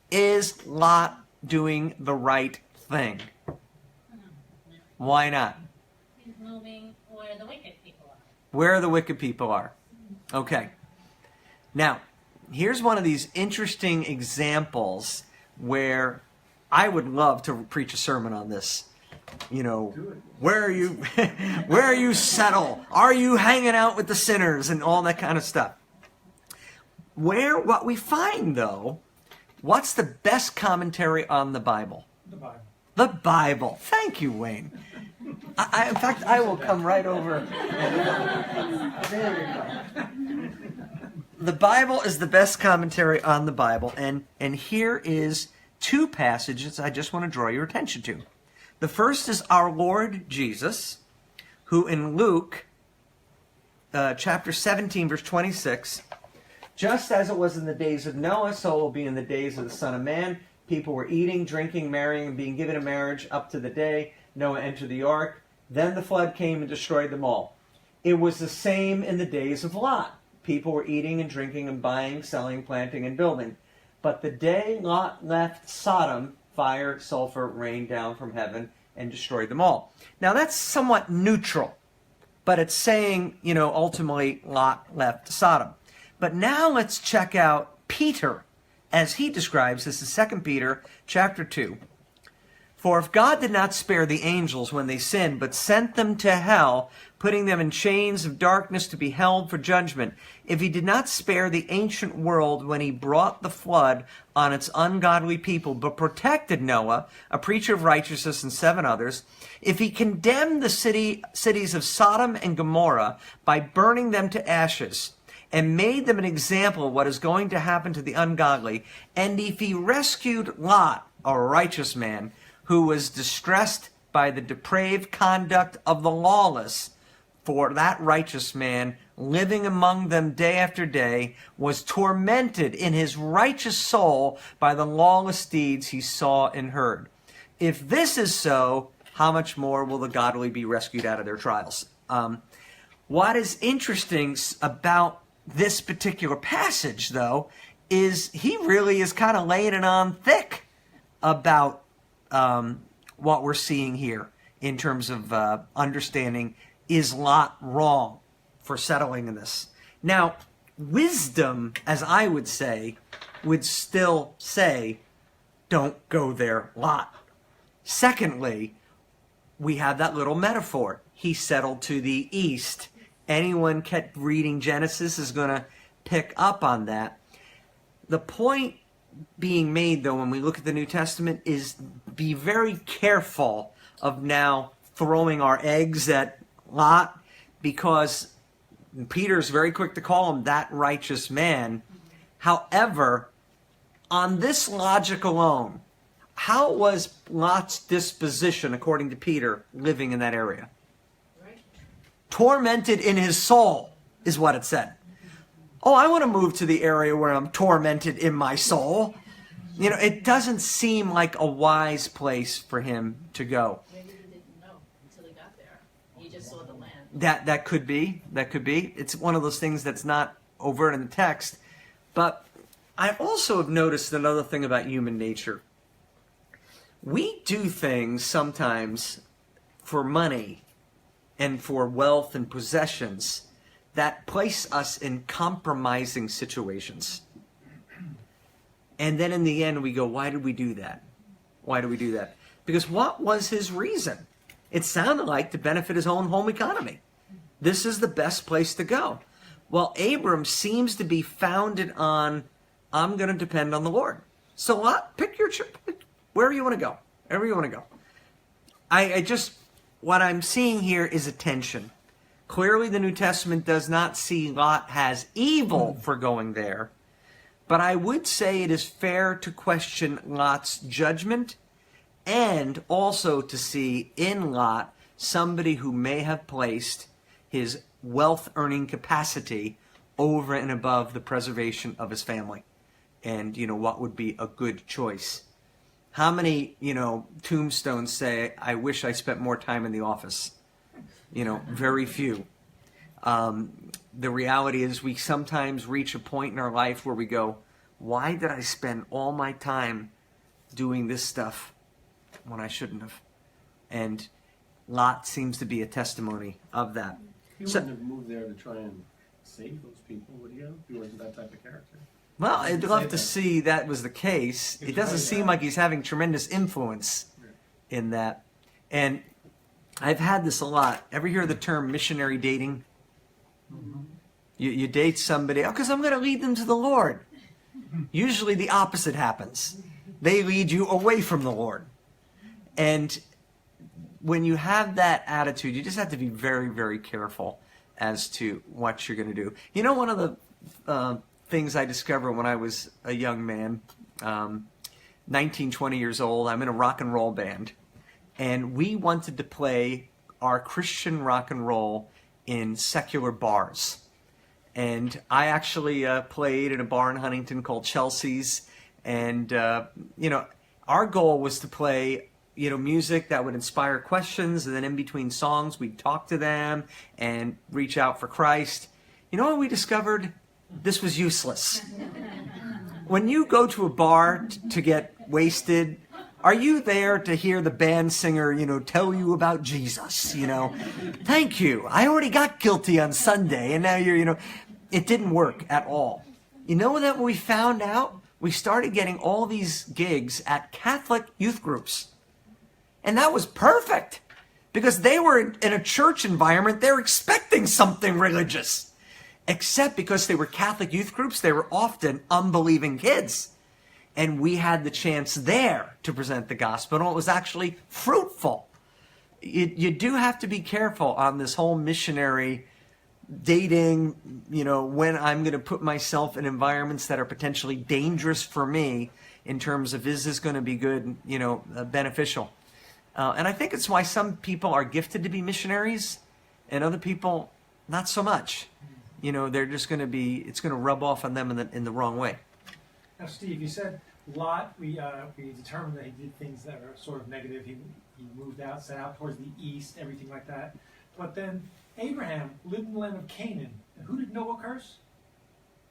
Is Lot doing the right thing? Why not? He's moving where the wicked people are. Where the wicked people are. Okay. Now, here's one of these interesting examples where I would love to preach a sermon on this. You know, where are you settle? Are you hanging out with the sinners and all that kind of stuff? What we find, though, what's the best commentary on the Bible? The Bible. The Bible. Thank you, Wayne. In fact, I will come right over. There we go. The Bible is the best commentary on the Bible, and here is two passages I just want to draw your attention to. The first is our Lord Jesus, who in Luke chapter 17, verse 26, just as it was in the days of Noah, so it will be in the days of the Son of Man. People were eating, drinking, marrying, and being given in marriage up to the day Noah entered the ark. Then the flood came and destroyed them all. It was the same in the days of Lot. People were eating and drinking and buying, selling, planting, and building. But the day Lot left Sodom, fire, sulfur rained down from heaven and destroyed them all. Now that's somewhat neutral, but it's saying, ultimately Lot left Sodom. But now let's check out Peter, as he describes this in 2 Peter chapter 2. For if God did not spare the angels when they sinned, but sent them to hell, putting them in chains of darkness to be held for judgment, if he did not spare the ancient world when he brought the flood on its ungodly people, but protected Noah, a preacher of righteousness, and 7 others, if he condemned the cities of Sodom and Gomorrah by burning them to ashes, and made them an example of what is going to happen to the ungodly, and if he rescued Lot, a righteous man, who was distressed by the depraved conduct of the lawless, for that righteous man, living among them day after day, was tormented in his righteous soul by the lawless deeds he saw and heard. If this is so, how much more will the godly be rescued out of their trials? What is interesting about this particular passage, though, is he really is kind of laying it on thick about what we're seeing here in terms of understanding, is Lot wrong for settling in this? Now, wisdom, as I would say, would still say, don't go there, Lot. Secondly, we have that little metaphor. He settled to the east. Anyone kept reading Genesis is going to pick up on that. The point being made, though, when we look at the New Testament, is be very careful of now throwing our eggs at Lot, because Peter's very quick to call him that righteous man. However, on this logic alone, how was Lot's disposition, according to Peter, living in that area? Tormented in his soul, is what it said. Oh, I want to move to the area where I'm tormented in my soul. You know, it doesn't seem like a wise place for him to go. Maybe he didn't know until he got there. He just saw the land. That could be. That could be. It's one of those things that's not overt in the text. But I also have noticed another thing about human nature. We do things sometimes for money and for wealth and possessions that place us in compromising situations. And then in the end we go, why did we do that? Why did we do that? Because what was his reason? It sounded like to benefit his own home economy. This is the best place to go. Well, Abram seems to be founded on, I'm going to depend on the Lord. So what? Pick your wherever you want to go. Wherever you want to go. What I'm seeing here is a tension. Clearly the New Testament does not see Lot as evil for going there. But I would say it is fair to question Lot's judgment, and also to see in Lot somebody who may have placed his wealth-earning capacity over and above the preservation of his family. And, what would be a good choice? How many, tombstones say, I wish I spent more time in the office? Very few. The reality is we sometimes reach a point in our life where we go, why did I spend all my time doing this stuff when I shouldn't have? And Lot seems to be a testimony of that. He wouldn't have moved there to try and save those people, would he have? He wasn't that type of character. Well, I'd love to see that was the case. It doesn't seem like he's having tremendous influence in that. And I've had this a lot. Ever hear the term missionary dating? You date somebody, because I'm going to lead them to the Lord. Usually the opposite happens. They lead you away from the Lord. And when you have that attitude, you just have to be very, very careful as to what you're going to do. One of the things I discovered when I was a young man, 19, 20 years old, I'm in a rock and roll band. And we wanted to play our Christian rock and roll in secular bars. And I actually played in a bar in Huntington called Chelsea's. And, our goal was to play, music that would inspire questions. And then in between songs, we'd talk to them and reach out for Christ. You know what we discovered? This was useless. When you go to a bar to get wasted, are you there to hear the band singer, tell you about Jesus, Thank you. I already got guilty on Sunday, and now you're, it didn't work at all. You know that when we found out? We started getting all these gigs at Catholic youth groups. And that was perfect, because they were in a church environment. They're expecting something religious. Except because they were Catholic youth groups, they were often unbelieving kids. And we had the chance there to present the gospel, and it was actually fruitful. You do have to be careful on this whole missionary dating, when I'm going to put myself in environments that are potentially dangerous for me in terms of, is this going to be good, beneficial? And I think it's why some people are gifted to be missionaries and other people not so much. They're just going to be, it's going to rub off on them in the wrong way. Now, Steve, you said Lot, we determined that he did things that are sort of negative. He he moved out, set out towards the east, everything like that. But then Abraham lived in the land of Canaan. And who did Noah curse?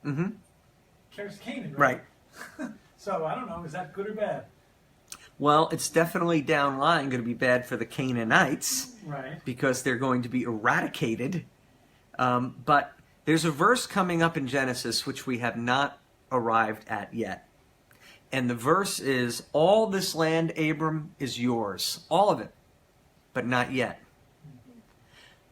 Mm-hmm. Cursed Canaan, Right. right? So I don't know, is that good or bad? Well, it's definitely down line going to be bad for the Canaanites Right. because they're going to be eradicated. But there's a verse coming up in Genesis which we have not arrived at yet. And the verse is, all this land, Abram, is yours. All of it. But not yet.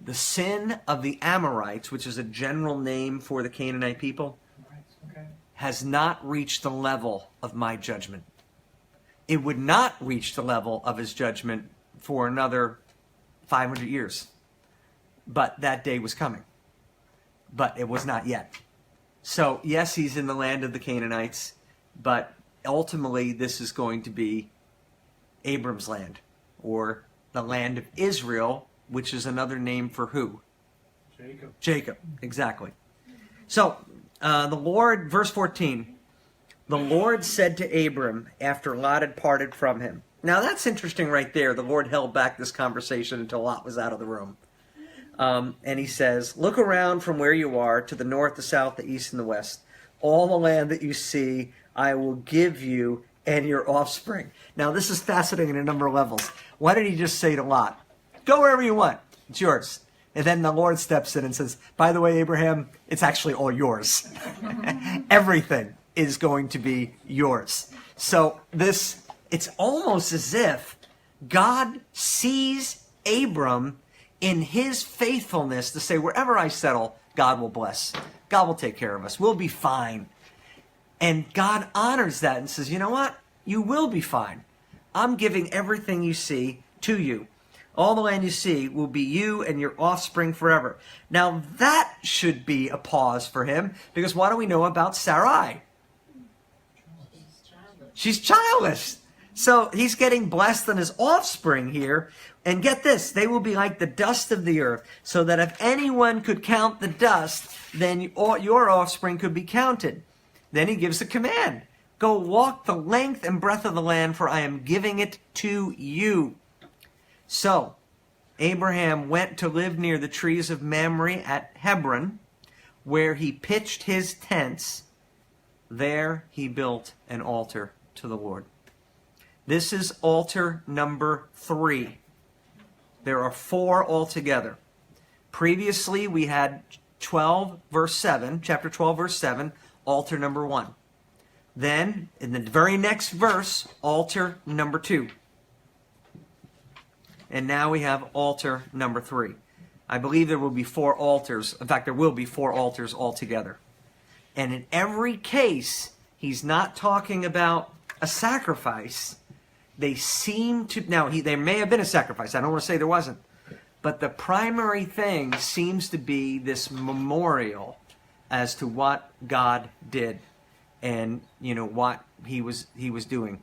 The sin of the Amorites, which is a general name for the Canaanite people, Right. Okay. has not reached the level of my judgment. It would not reach the level of his judgment for another 500 years. But that day was coming. But it was not yet. So, yes, he's in the land of the Canaanites, but ultimately this is going to be Abram's land, or the land of Israel, which is another name for who? Jacob. Jacob, exactly. So, the Lord, verse 14, the Lord said to Abram after Lot had parted from him. Now that's interesting right there. The Lord held back this conversation until Lot was out of the room. And he says, look around from where you are to the north, the south, the east, and the west. All the land that you see, I will give you and your offspring. Now this is fascinating in a number of levels. Why did he just say to Lot, go wherever you want, it's yours. And then the Lord steps in and says, by the way, Abraham, it's actually all yours. Everything is going to be yours. So it's almost as if God sees Abram in his faithfulness to say, wherever I settle, God will bless. God will take care of us. We'll be fine. And God honors that and says, you know what? You will be fine. I'm giving everything you see to you. All the land you see will be you and your offspring forever. Now that should be a pause for him, because what do we know about Sarai? She's childless. So he's getting blessed on his offspring here. And get this, they will be like the dust of the earth, so that if anyone could count the dust, then your offspring could be counted. Then he gives a command. Go walk the length and breadth of the land, for I am giving it to you. So, Abraham went to live near the trees of Mamre at Hebron, where he pitched his tents. There he built an altar to the Lord. This is altar number 3. There are 4 altogether. Previously, we had 12, verse 7, chapter 12, verse 7, altar number 1. Then, in the very next verse, altar number 2. And now we have altar number 3. I believe there will be 4 altars. In fact, there will be 4 altars altogether. And in every case, he's not talking about a sacrifice. They seem to... Now, there may have been a sacrifice. I don't want to say there wasn't. But the primary thing seems to be this memorial as to what God did and, what he was doing.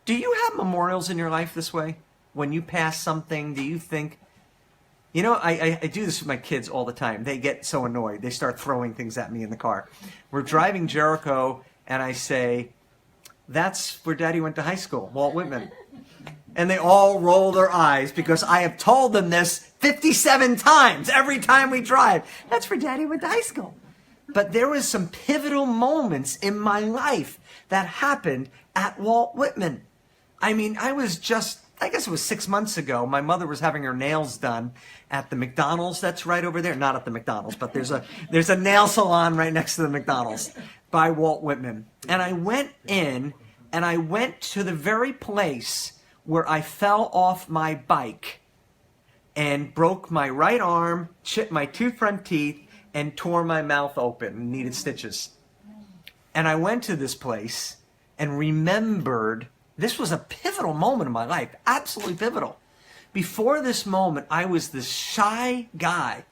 Do you have memorials in your life this way? When you pass something, do you think... I do this with my kids all the time. They get so annoyed. They start throwing things at me in the car. We're driving Jericho, and I say, that's where Daddy went to high school, Walt Whitman. And they all roll their eyes because I have told them this 57 times every time we drive. That's where Daddy went to high school. But there was some pivotal moments in my life that happened at Walt Whitman. I mean, I guess it was 6 months ago, my mother was having her nails done at the McDonald's that's right over there. Not at the McDonald's, but there's a nail salon right next to the McDonald's by Walt Whitman. And I went in, and I went to the very place where I fell off my bike and broke my right arm, chipped my 2 front teeth, and tore my mouth open and needed stitches. And I went to this place and remembered, this was a pivotal moment in my life, absolutely pivotal. Before this moment, I was this shy guy,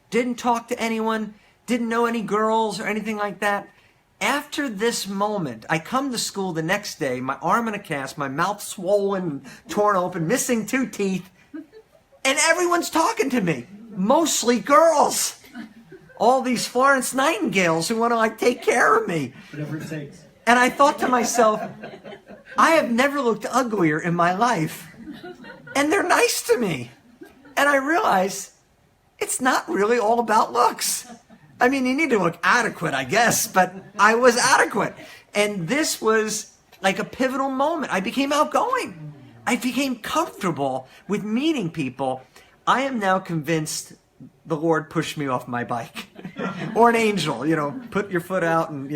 didn't talk to anyone, didn't know any girls or anything like that. After this moment, I come to school the next day, my arm in a cast, my mouth swollen, torn open, missing 2 teeth, and everyone's talking to me, mostly girls. All these Florence Nightingales who want to take care of me. Whatever it takes. And I thought to myself, I have never looked uglier in my life. and they're nice to me. And I realize it's not really all about looks. I mean, you need to look adequate, I guess, but I was adequate. And this was like a pivotal moment. I became outgoing. I became comfortable with meeting people. I am now convinced the Lord pushed me off my bike. Or an angel, put your foot out and,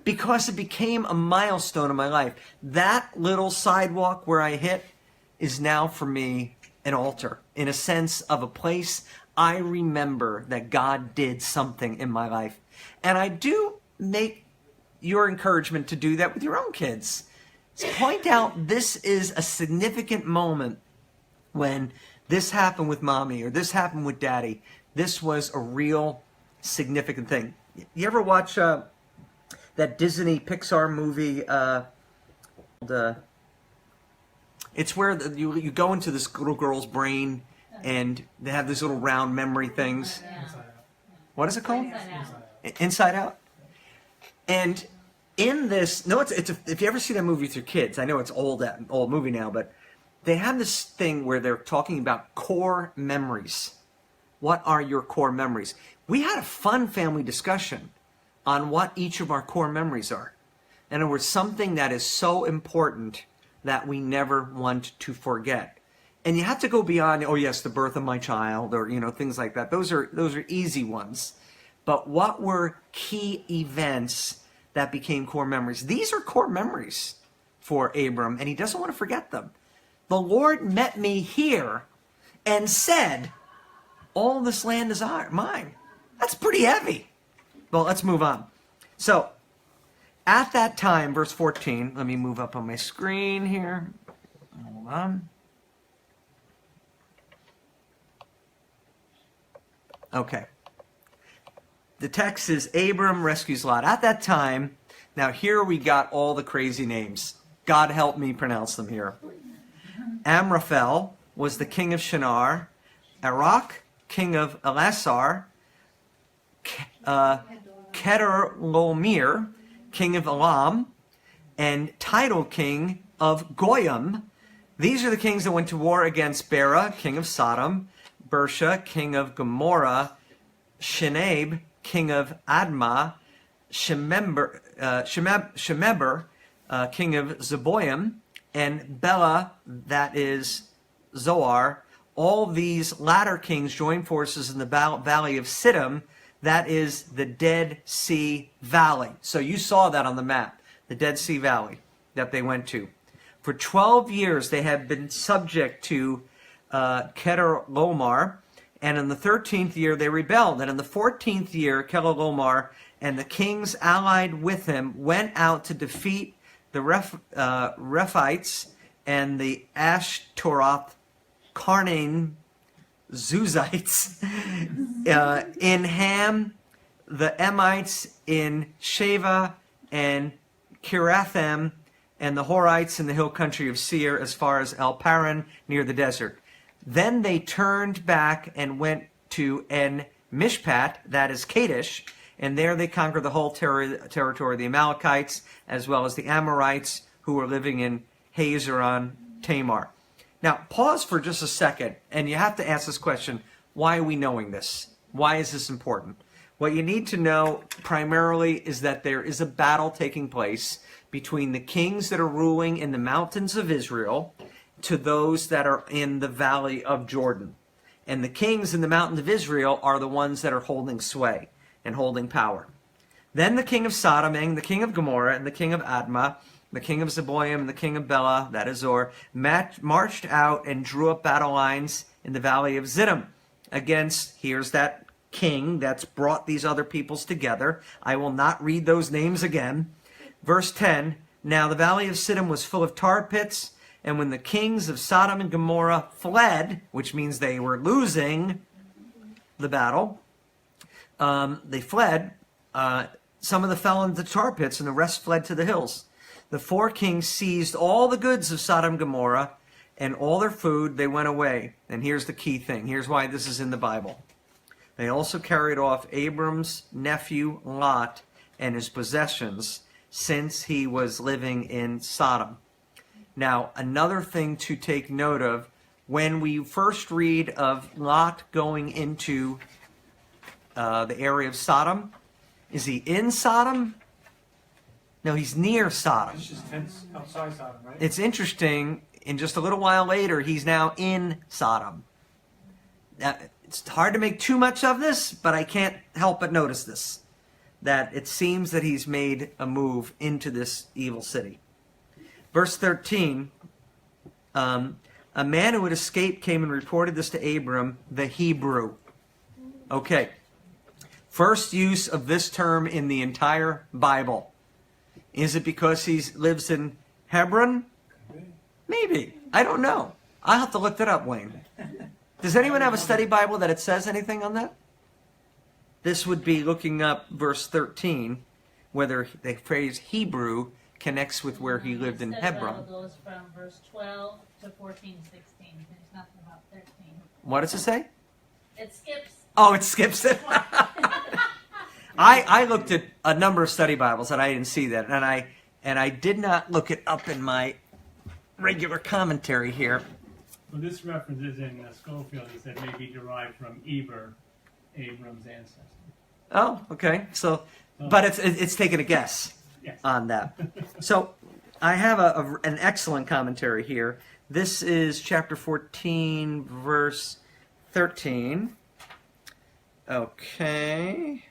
because it became a milestone in my life. That little sidewalk where I hit is now for me an altar, in a sense of a place I remember that God did something in my life. And I do make your encouragement to do that with your own kids. So point out this is a significant moment when this happened with mommy or this happened with daddy. This was a real significant thing. You ever watch that Disney Pixar movie? It's where you go into this little girl's brain and they have these little round memory things. What is it called? Inside Out. And in this, if you ever see that movie with your kids, I know it's old movie now, but they have this thing where they're talking about core memories. What are your core memories? We had a fun family discussion on what each of our core memories are. And it was something that is so important that we never want to forget. And you have to go beyond, oh yes, the birth of my child, or things like that. Those are easy ones. But what were key events that became core memories? These are core memories for Abram, and he doesn't want to forget them. The Lord met me here and said, all this land is mine. That's pretty heavy. Well, let's move on. So, at that time, verse 14, let me move up on my screen here. Hold on. Okay. The text is Abram rescues Lot. At that time, now here we got all the crazy names. God help me pronounce them here. Amraphel was the king of Shinar. Arak, king of Elasar. Kedorlaomer, king of Elam. And Tidal, king of Goyim. These are the kings that went to war against Bera, king of Sodom. Bersha, king of Gomorrah. Shenab, king of Admah. Shemeber, king of Zeboim. And Bela, that is Zoar. All these latter kings joined forces in the valley of Siddim, that is the Dead Sea Valley. So you saw that on the map, the Dead Sea Valley that they went to. For 12 years they had been subject to Kedorlaomer, and in the 13th year they rebelled. And in the 14th year, Kedorlaomer and the kings allied with him went out to defeat the Rephites and the Ashtaroth Karnaim Zuzites in Ham, the Emites in Sheva and Kirathim, and the Horites in the hill country of Seir as far as El Paran near the desert. Then they turned back and went to En Mishpat, that is Kadesh, and there they conquered the whole territory of the Amalekites as well as the Amorites who were living in Hazeron Tamar. Now, pause for just a second, and you have to ask this question, why are we knowing this? Why is this important? What you need to know primarily is that there is a battle taking place between the kings that are ruling in the mountains of Israel to those that are in the valley of Jordan. And the kings in the mountains of Israel are the ones that are holding sway and holding power. Then the king of Sodom and the king of Gomorrah and the king of Admah, the king of Zeboim and the king of Bela, that is Zor, marched out and drew up battle lines in the valley of Ziddim against, here's that king that's brought these other peoples together. I will not read those names again. Verse 10, now the valley of Ziddim was full of tar pits, and when the kings of Sodom and Gomorrah fled, which means they were losing the battle, they fled. Some of them fell into the tar pits, and the rest fled to the hills. The four kings seized all the goods of Sodom and Gomorrah and all their food. They went away. And here's the key thing. Here's why this is in the Bible. They also carried off Abram's nephew Lot and his possessions since he was living in Sodom. Now, another thing to take note of, when we first read of Lot going into the area of Sodom, is he in Sodom? No, he's near Sodom. It's just tents outside Sodom, right? It's interesting, in just a little while later, he's now in Sodom. Now, it's hard to make too much of this, but I can't help but notice this, that it seems that he's made a move into this evil city. Verse 13, a man who had escaped came and reported this to Abram, the Hebrew. Okay, first use of this term in the entire Bible. Is it because he lives in Hebron? Maybe. I don't know. I'll have to look that up, Wayne. Does anyone have a study Bible that it says anything on that? This would be looking up verse 13, whether the phrase Hebrew connects with where he lived in Hebron. It goes from verse 12 to 14, 16. There's nothing about 13. What does it say? It skips. Oh, it skips it. I looked at a number of study Bibles and I didn't see that, and I did not look it up in my regular commentary here. Well, this reference is in Schofield. He said may be derived from Eber, Abram's ancestor. Oh, okay. So, but it's taking a guess Yes. on that. So, I have an excellent commentary here. This is chapter 14, verse 13. Okay.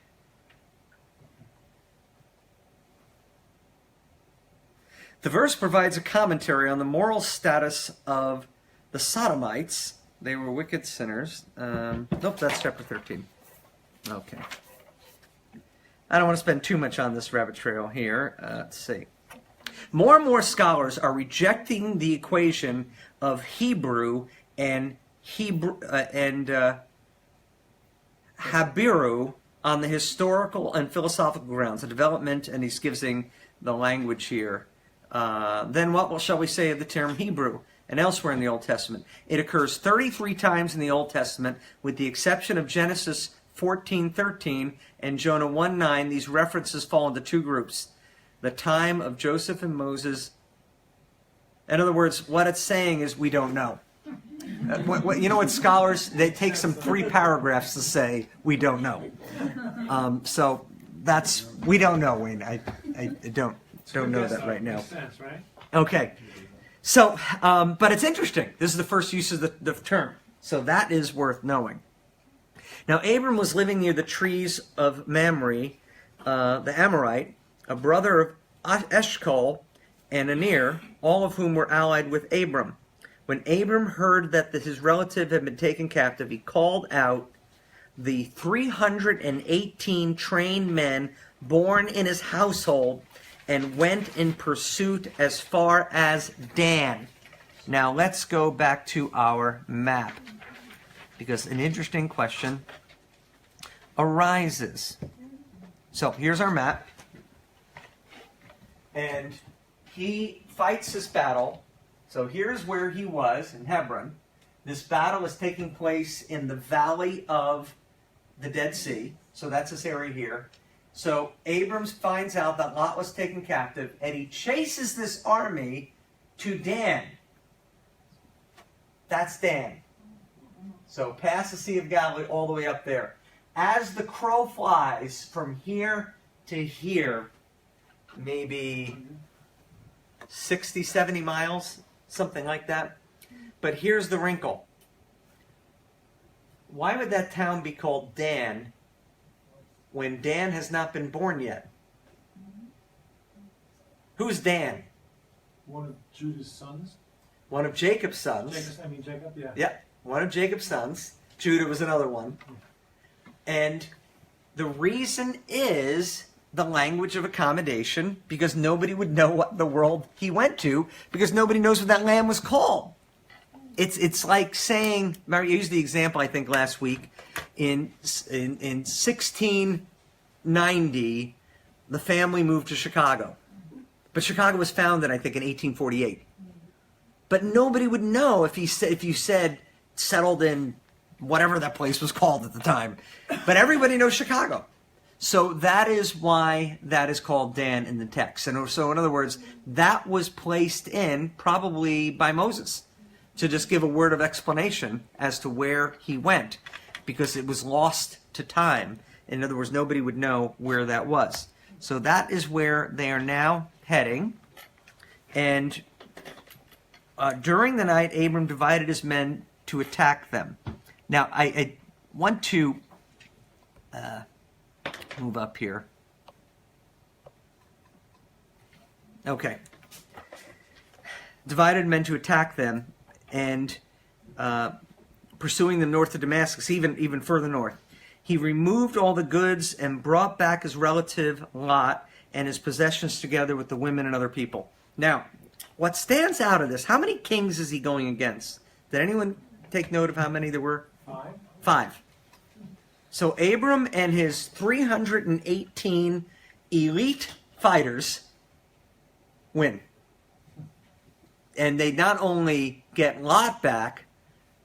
The verse provides a commentary on the moral status of the Sodomites. They were wicked sinners. Nope, that's chapter 13. Okay. I don't want to spend too much on this rabbit trail here. Let's see. More and more scholars are rejecting the equation of Hebrew and Habiru on the historical and philosophical grounds, the development, and he's giving the language here. Then what shall we say of the term Hebrew and elsewhere in the Old Testament? It occurs 33 times in the Old Testament, with the exception of Genesis 14:13 and Jonah 1:9. These references fall into two groups: the time of Joseph and Moses. In other words, what it's saying is we don't know. You know what scholars, they take some 3 paragraphs to say we don't know. So that's, we don't know, Wayne. I don't know that right now. Makes sense, right? Okay. So, but it's interesting. This is the first use of the term. So that is worth knowing. Now, Abram was living near the trees of Mamre, the Amorite, a brother of Eshcol and Aner, all of whom were allied with Abram. When Abram heard that his relative had been taken captive, he called out the 318 trained men born in his household and went in pursuit as far as Dan. Now let's go back to our map, because an interesting question arises. So here's our map, and he fights this battle. So here's where he was, in Hebron. This battle is taking place in the valley of the Dead Sea. So that's this area here. So Abram finds out that Lot was taken captive, and he chases this army to Dan. That's Dan. So past the Sea of Galilee, all the way up there. As the crow flies from here to here, maybe 60, 70 miles, something like that. But here's the wrinkle. Why would that town be called Dan when Dan has not been born yet? Who's Dan? One of Judah's sons. One of Jacob's sons. Jacob, yeah. Yeah, one of Jacob's sons. Judah was another one. And the reason is the language of accommodation, because nobody would know what the world he went to, because nobody knows what that land was called. It's like saying, I used the example I think last week, in 1690, the family moved to Chicago. But Chicago was founded, I think, in 1848. But nobody would know if you said settled in whatever that place was called at the time. But everybody knows Chicago. So that is why that is called Dan in the text. And so in other words, that was placed in probably by Moses. to just give a word of explanation as to where he went, because it was lost to time. In other words, nobody would know where that was. So that is where they are now heading. And during the night, Abram divided his men to attack them. Now, I want to move up here. Okay. Divided men to attack them, and pursuing them north of Damascus, even further north. He removed all the goods and brought back his relative Lot and his possessions together with the women and other people. Now, what stands out of this, how many kings is he going against? Did anyone take note of how many there were? 5. 5. So Abram and his 318 elite fighters win. And they not only get Lot back,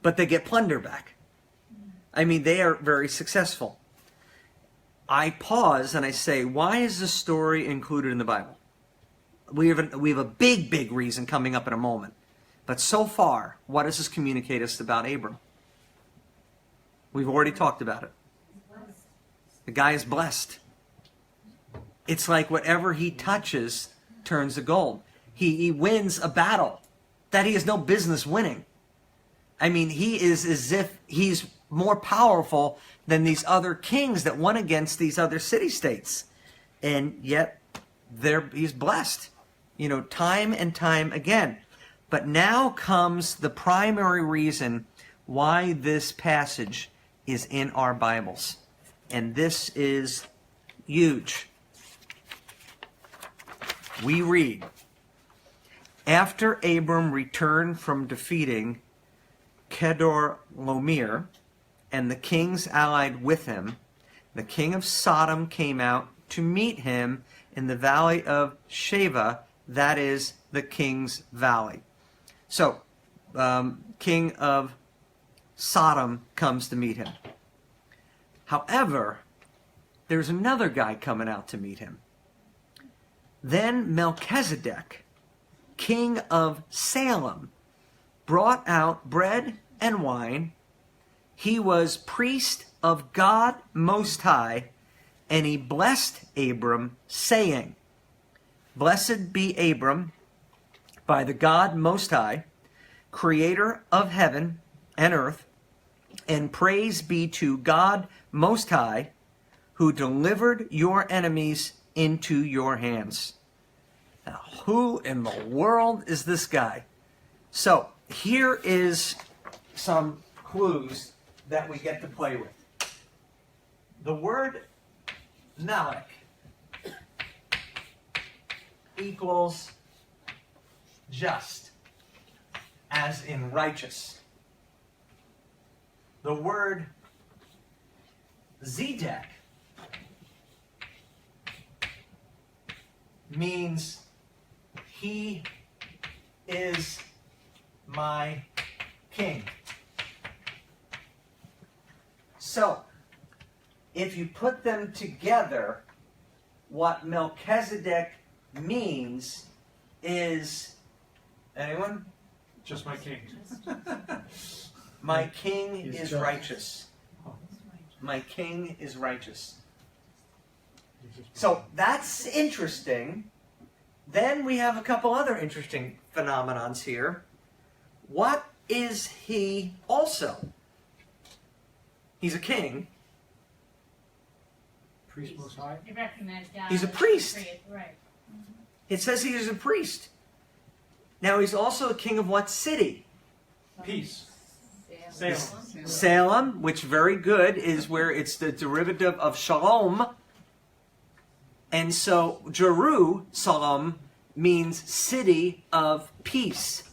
but they get plunder back. I mean, they are very successful. I pause and I say, why is this story included in the Bible? We have a big reason coming up in a moment. But so far, what does this communicate us about Abram? We've already talked about it. The guy is blessed. It's like whatever he touches turns to gold. He wins a battle that he has no business winning. I mean, he is as if he's more powerful than these other kings that won against these other city-states. And yet, he's blessed, time and time again. But now comes the primary reason why this passage is in our Bibles. And this is huge. We read, after Abram returned from defeating Kedorlaomer and the kings allied with him, the king of Sodom came out to meet him in the valley of Sheva, that is the king's valley. So, king of Sodom comes to meet him. However, there's another guy coming out to meet him. Then Melchizedek, king of Salem, brought out bread and wine. He was priest of God Most High, and he blessed Abram, saying, Blessed be Abram by the God Most High, creator of heaven and earth, and praise be to God Most High, who delivered your enemies into your hands. Now, who in the world is this guy? So, here is some clues that we get to play with. The word Melech equals just, as in righteous. The word Zedek means he is my king. So, if you put them together, what Melchizedek means is, anyone? Just my king. My king He's is just. righteous. My king is righteous. So that's interesting. Then we have a couple other interesting phenomenons here. What is he also? He's a king. Priest Most High. You recognize God. He's a as the priest. Right. It says he is a priest. Now he's also a king of what city? Peace. Salem. Salem. Salem, which very good, is where it's the derivative of shalom. And so Jerusalem means city of peace.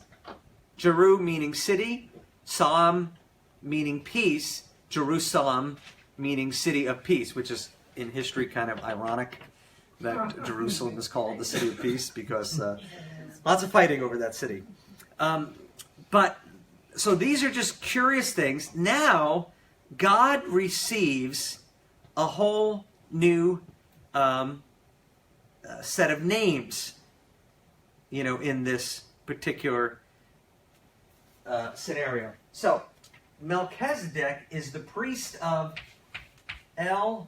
Jeru meaning city, Salam meaning peace, Jerusalem meaning city of peace, which is in history kind of ironic that Jerusalem is called the city of peace because lots of fighting over that city. So these are just curious things. Now, God receives a whole new set of names, in this particular scenario. So, Melchizedek is the priest of Elyon.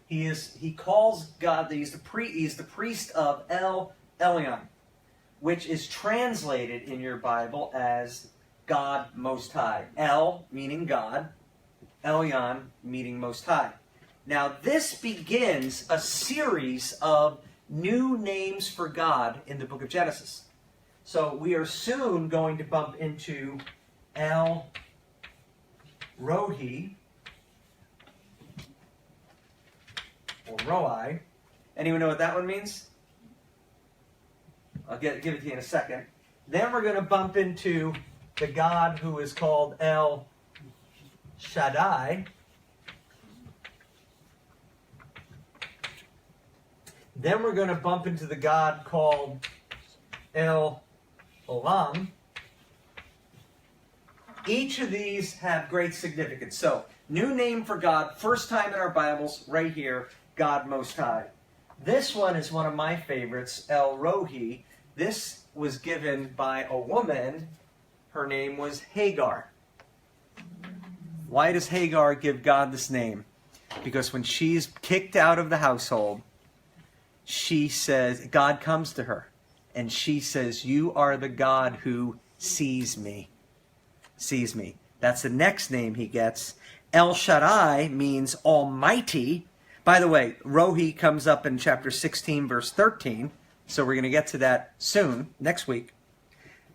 He calls God, he's the priest of Elyon, which is translated in your Bible as God Most High. El meaning God, Elyon meaning Most High. Now this begins a series of new names for God in the book of Genesis. So we are soon going to bump into El Rohi, or Roi. Anyone know what that one means? I'll give it to you in a second. Then we're going to bump into the God who is called El Shaddai. Then we're going to bump into the God called El Olam. Each of these have great significance. So, new name for God, first time in our Bibles, right here, God Most High. This one is one of my favorites, El Rohi. This was given by a woman. Her name was Hagar. Why does Hagar give God this name? Because when she's kicked out of the household, she says, God comes to her, and she says, you are the God who sees me. Sees me. That's the next name he gets. El Shaddai means Almighty. By the way, Rohi comes up in chapter 16, verse 13, so we're going to get to that soon, next week.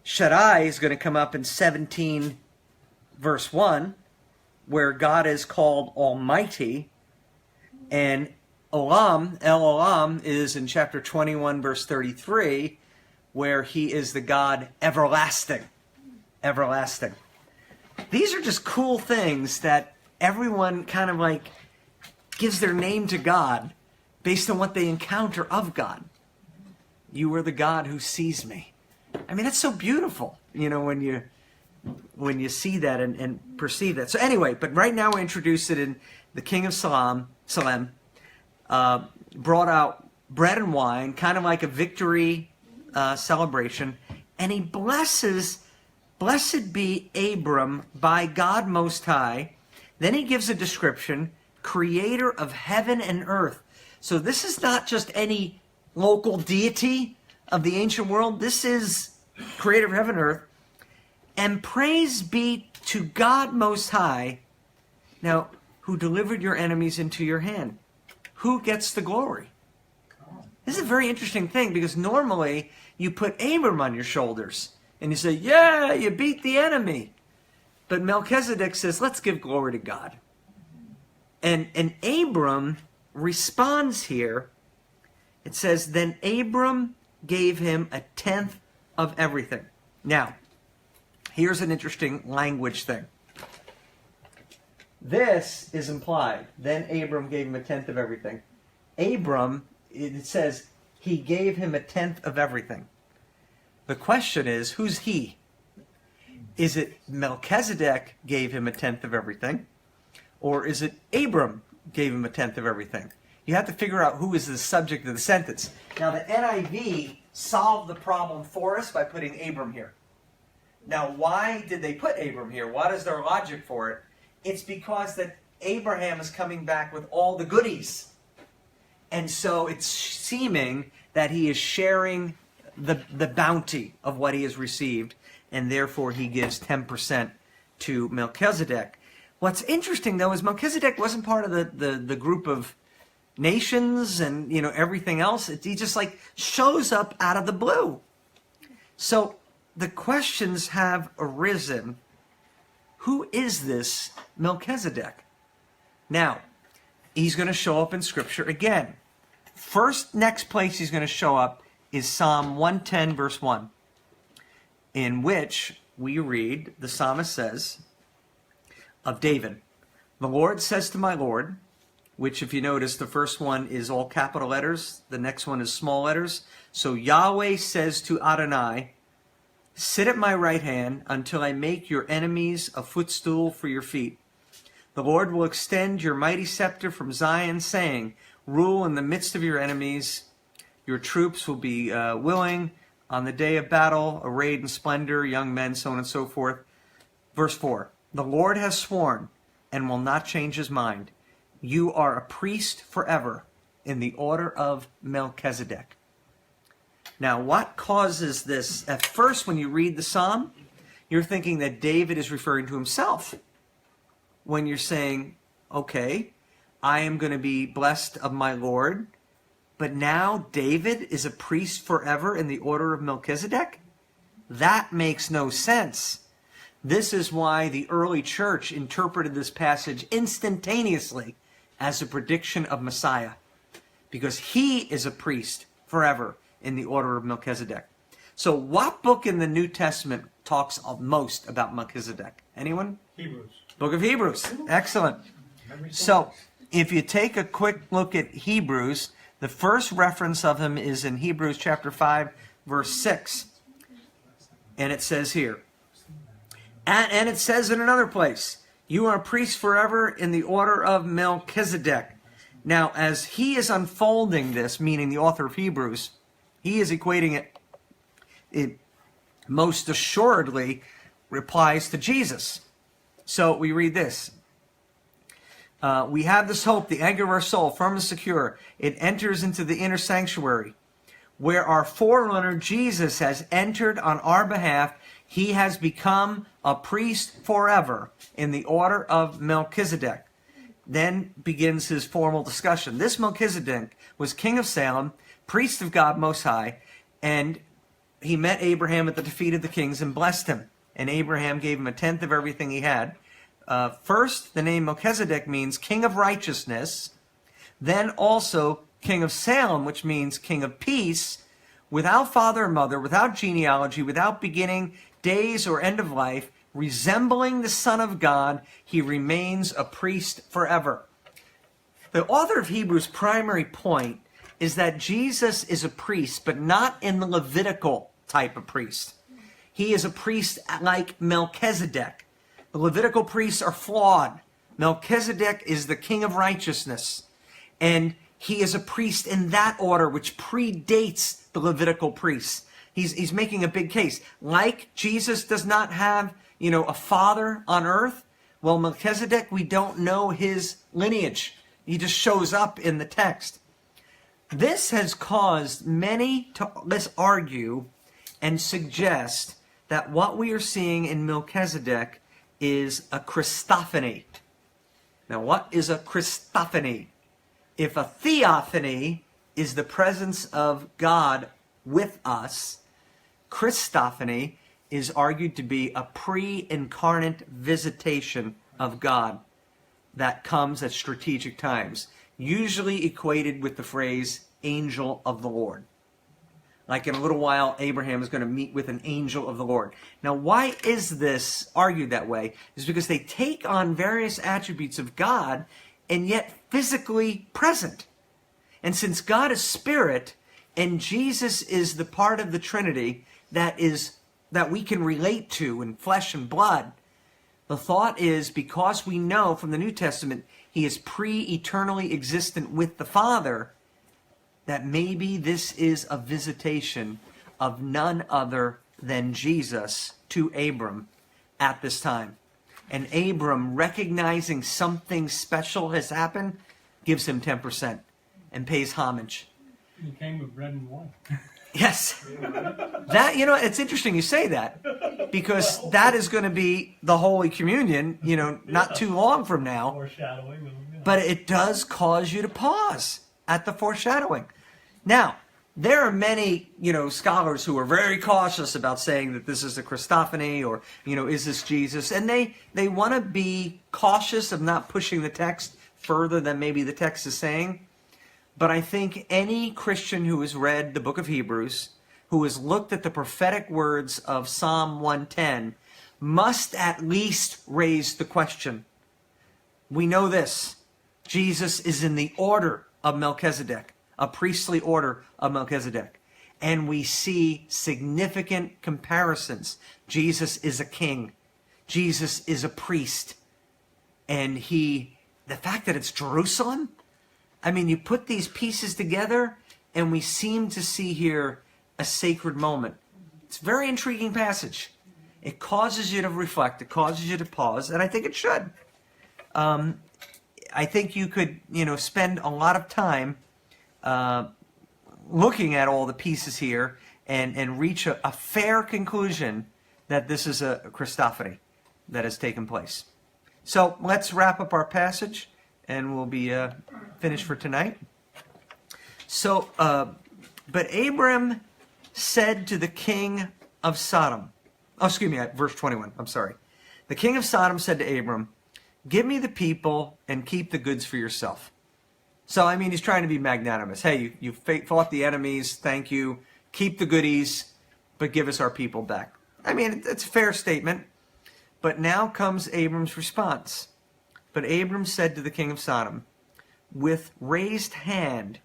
Shaddai is going to come up in 17, verse 1, where God is called Almighty, and Olam, El Olam, is in chapter 21, verse 33, where he is the God everlasting. Everlasting. These are just cool things that everyone kind of like gives their name to God based on what they encounter of God. You are the God who sees me. I mean, that's so beautiful, you know, when you see that and perceive that. So anyway, but right now we introduce it in the King of Salem, brought out bread and wine, kind of like a victory celebration, and he blesses, blessed be Abram by God Most High. Then he gives a description, creator of heaven and earth. So this is not just any local deity of the ancient world. This is creator of heaven and earth. And praise be to God Most High, now, who delivered your enemies into your hand. Who gets the glory? This is a very interesting thing, because normally you put Abram on your shoulders and you say, yeah, you beat the enemy. But Melchizedek says, let's give glory to God. And Abram responds here. It says, then Abram gave him a tenth of everything. Now, here's an interesting language thing. This is implied. Then Abram gave him a tenth of everything. Abram, it says, he gave him a tenth of everything. The question is, who's he? Is it Melchizedek gave him a tenth of everything? Or is it Abram gave him a tenth of everything? You have to figure out who is the subject of the sentence. Now the NIV solved the problem for us by putting Abram here. Now why did they put Abram here? What is their logic for it? It's because that Abraham is coming back with all the goodies. And so it's seeming that he is sharing the bounty of what he has received, and therefore he gives 10% to Melchizedek. What's interesting, though, is Melchizedek wasn't part of the group of nations and, you know, everything else. He just like shows up out of the blue. So the questions have arisen. Who is this Melchizedek? Now, he's going to show up in Scripture again. Next place he's going to show up is Psalm 110, verse 1, in which we read, the psalmist says, of David, the Lord says to my Lord, which if you notice, the first one is all capital letters, the next one is small letters. So Yahweh says to Adonai, sit at my right hand until I make your enemies a footstool for your feet. The Lord will extend your mighty scepter from Zion, saying, rule in the midst of your enemies. Your troops will be willing on the day of battle, arrayed in splendor, young men, so on and so forth. Verse 4, the Lord has sworn and will not change his mind. You are a priest forever in the order of Melchizedek. Now, what causes this? At first, when you read the psalm, you're thinking that David is referring to himself. When you're saying, okay, I am going to be blessed of my Lord, but now David is a priest forever in the order of Melchizedek? That makes no sense. This is why the early church interpreted this passage instantaneously as a prediction of Messiah, because he is a priest forever in the order of Melchizedek. So what book in the New Testament talks most about Melchizedek? Anyone? Hebrews. Book of Hebrews. Excellent. So if you take a quick look at Hebrews, the first reference of him is in Hebrews chapter 5, verse 6. And it says here, and it says in another place, you are a priest forever in the order of Melchizedek. Now, as he is unfolding this, meaning the author of Hebrews, he is equating it most assuredly replies to Jesus. So we read this. We have this hope, the anchor of our soul, firm and secure. It enters into the inner sanctuary, where our forerunner Jesus has entered on our behalf. He has become a priest forever in the order of Melchizedek. Then begins his formal discussion. This Melchizedek was king of Salem, priest of God Most High, and he met Abraham at the defeat of the kings and blessed him. And Abraham gave him a tenth of everything he had. First, the name Melchizedek means king of righteousness. Then also king of Salem, which means king of peace, without father or mother, without genealogy, without beginning, days, or end of life, resembling the Son of God, he remains a priest forever. The author of Hebrews' primary point is that Jesus is a priest, but not in the Levitical type of priest. He is a priest like Melchizedek. The Levitical priests are flawed. Melchizedek is the king of righteousness. And he is a priest in that order, which predates the Levitical priests. He's making a big case. Like Jesus does not have, a father on earth, well, Melchizedek, we don't know his lineage. He just shows up in the text. This has caused many to let's argue and suggest that what we are seeing in Melchizedek is a Christophany. Now, what is a Christophany? If a theophany is the presence of God with us, Christophany is argued to be a pre-incarnate visitation of God that comes at strategic times, usually equated with the phrase angel of the Lord. Like in a little while, Abraham is going to meet with an angel of the Lord. Now, why is this argued that way? It's because they take on various attributes of God and yet physically present. And since God is spirit and Jesus is the part of the Trinity that we can relate to in flesh and blood, the thought is, because we know from the New Testament he is pre-eternally existent with the Father, that maybe this is a visitation of none other than Jesus to Abram at this time. And Abram, recognizing something special has happened, gives him 10% and pays homage. He came with bread and wine. Yes. That, it's interesting you say that, because that is going to be the Holy Communion, not too long from now. Foreshadowing. But it does cause you to pause at the foreshadowing. Now, there are many, scholars who are very cautious about saying that this is a Christophany or, is this Jesus? And they want to be cautious of not pushing the text further than maybe the text is saying. But I think any Christian who has read the book of Hebrews, who has looked at the prophetic words of Psalm 110, must at least raise the question. We know this. Jesus is in the order of Melchizedek, a priestly order of Melchizedek. And we see significant comparisons. Jesus is a king. Jesus is a priest. And the fact that it's Jerusalem, I mean, you put these pieces together, and we seem to see here a sacred moment. It's a very intriguing passage. It causes you to reflect. It causes you to pause, and I think it should. I think you could, spend a lot of time looking at all the pieces here and reach a fair conclusion that this is a Christophany that has taken place. So let's wrap up our passage, and we'll be finished for tonight. So, but Abram said to the king of Sodom, verse 21, I'm sorry. The king of Sodom said to Abram, give me the people and keep the goods for yourself. So, I mean, he's trying to be magnanimous. Hey, you fought the enemies, thank you. Keep the goodies, but give us our people back. I mean, it's a fair statement. But now comes Abram's response. But Abram said to the king of Sodom, with raised hand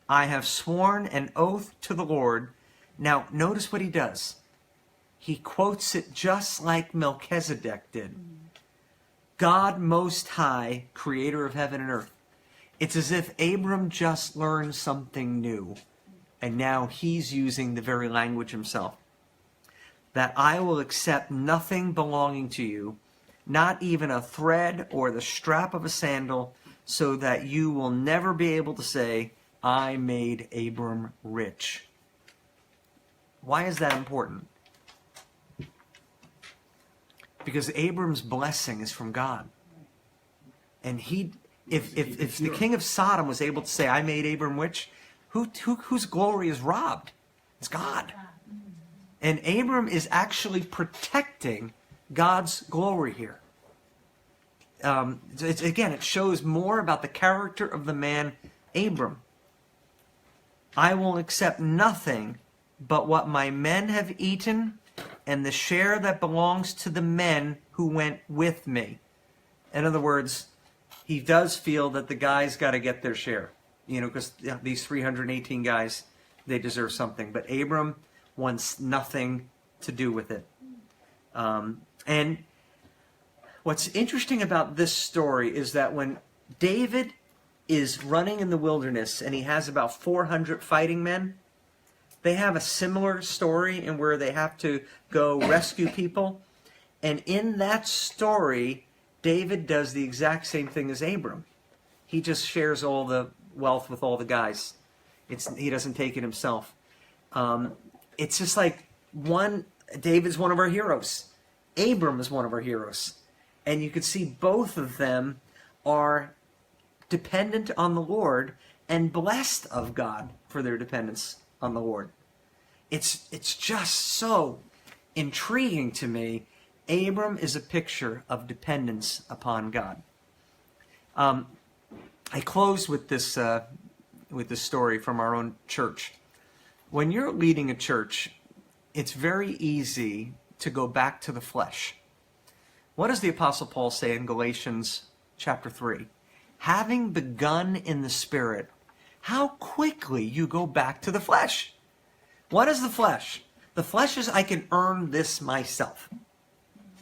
I have sworn an oath to the Lord. Now, notice what he does. He quotes it just like Melchizedek did. God Most High, creator of heaven and earth. It's as if Abram just learned something new, and now he's using the very language himself. That I will accept nothing belonging to you, not even a thread or the strap of a sandal, so that you will never be able to say, I made Abram rich. Why is that important? Because Abram's blessing is from God. And if the king of Sodom was able to say, I made Abram rich, whose glory is robbed? It's God. And Abram is actually protecting God's glory here. It shows more about the character of the man Abram. I will accept nothing but what my men have eaten and the share that belongs to the men who went with me. In other words, he does feel that the guys got to get their share. Because these 318 guys, they deserve something. But Abram wants nothing to do with it. And what's interesting about this story is that when David is running in the wilderness and he has about 400 fighting men, they have a similar story in where they have to go rescue people. And in that story, David does the exact same thing as Abram. He just shares all the wealth with all the guys. He doesn't take it himself. It's just like David's one of our heroes. Abram is one of our heroes. And you could see both of them are dependent on the Lord and blessed of God for their dependence on the Lord. It's just so intriguing to me. Abram is a picture of dependence upon God. I close with this story from our own church. When you're leading a church, it's very easy to go back to the flesh. What does the Apostle Paul say in Galatians chapter 3? Having begun in the Spirit, how quickly you go back to the flesh. What is the flesh? The flesh is I can earn this myself.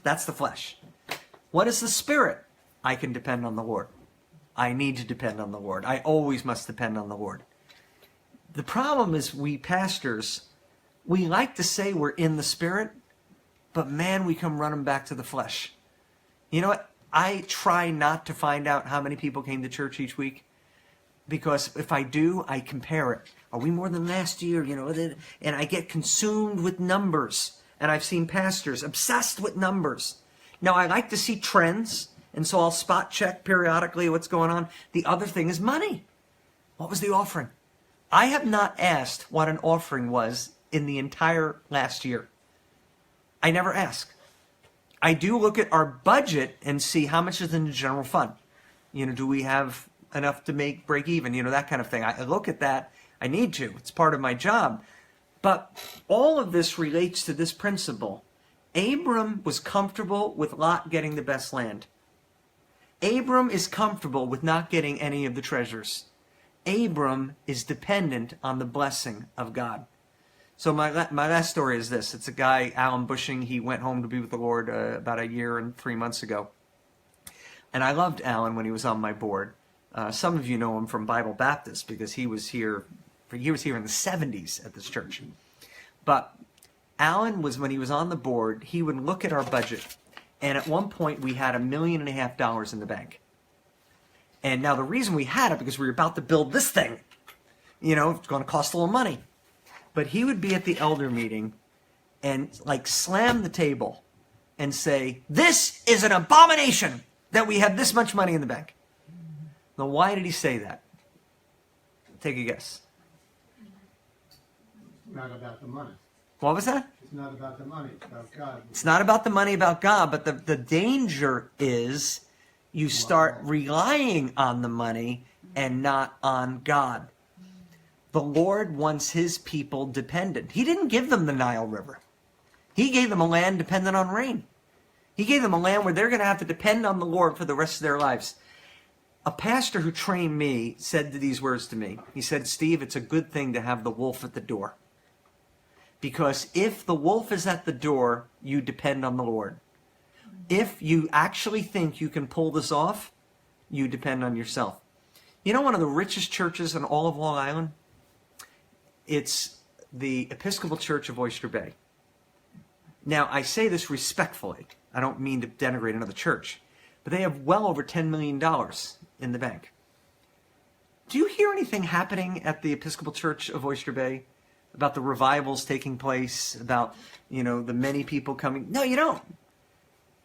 That's the flesh. What is the Spirit? I can depend on the Lord. I need to depend on the Lord. I always must depend on the Lord. The problem is we pastors, we like to say we're in the Spirit, but man, we come running back to the flesh. You know what? I try not to find out how many people came to church each week, because if I do, I compare it. Are we more than last year? And I get consumed with numbers. And I've seen pastors obsessed with numbers. Now, I like to see trends, and so I'll spot check periodically what's going on. The other thing is money. What was the offering? I have not asked what an offering was in the entire last year. I never ask. I do look at our budget and see how much is in the general fund. Do we have enough to break even? That kind of thing. I look at that. I need to. It's part of my job. But all of this relates to this principle. Abram was comfortable with Lot getting the best land. Abram is comfortable with not getting any of the treasures. Abram is dependent on the blessing of God. So my last story is this. It's a guy, Alan Bushing. He went home to be with the Lord about a year and 3 months ago. And I loved Alan when he was on my board. Some of you know him from Bible Baptist because he was here in the 70s at this church. But Alan was, when he was on the board, he would look at our budget, and at one point we had $1.5 million in the bank. And now the reason we had it because we were about to build this thing. You know, it's going to cost a little money. But he would be at the elder meeting and like slam the table and say, "This is an abomination that we have this much money in the bank." Now, why did he say that? Take a guess. Not about the money. What was that? It's not about the money, it's about God. It's not about the money, about God, but the danger is you start relying on the money and not on God. The Lord wants his people dependent. He didn't give them the Nile River. He gave them a land dependent on rain. He gave them a land where they're going to have to depend on the Lord for the rest of their lives. A pastor who trained me said these words to me. He said, "Steve, it's a good thing to have the wolf at the door. Because if the wolf is at the door, you depend on the Lord. If you actually think you can pull this off, you depend on yourself." You know one of the richest churches in all of Long Island? It's the Episcopal Church of Oyster Bay. Now, I say this respectfully. I don't mean to denigrate another church. But they have well over $10 million in the bank. Do you hear anything happening at the Episcopal Church of Oyster Bay? About the revivals taking place? About, the many people coming? No, you don't.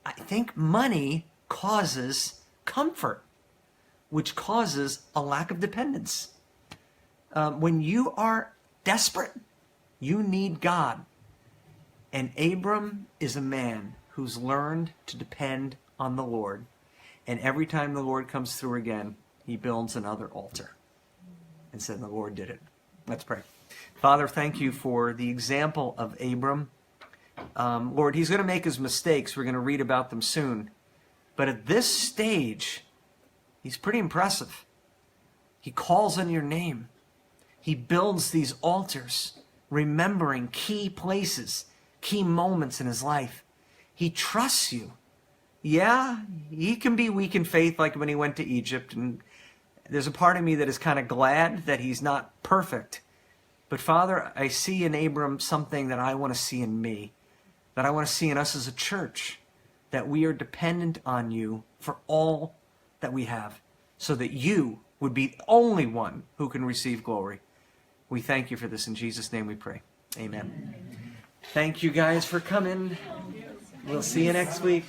I think money causes comfort, which causes a lack of dependence. When you are desperate, you need God. And Abram is a man who's learned to depend on the Lord. And every time the Lord comes through again, he builds another altar. And said the Lord did it. Let's pray. Father, thank you for the example of Abram. Lord, he's going to make his mistakes. We're going to read about them soon. But at this stage, he's pretty impressive. He calls on your name. He builds these altars, remembering key places, key moments in his life. He trusts you. Yeah, he can be weak in faith like when he went to Egypt. And there's a part of me that is kind of glad that he's not perfect. But Father, I see in Abram something that I want to see in me, that I want to see in us as a church, that we are dependent on you for all that we have, so that you would be the only one who can receive glory. We thank you for this. In Jesus' name we pray. Amen. Thank you guys for coming. We'll see you next week.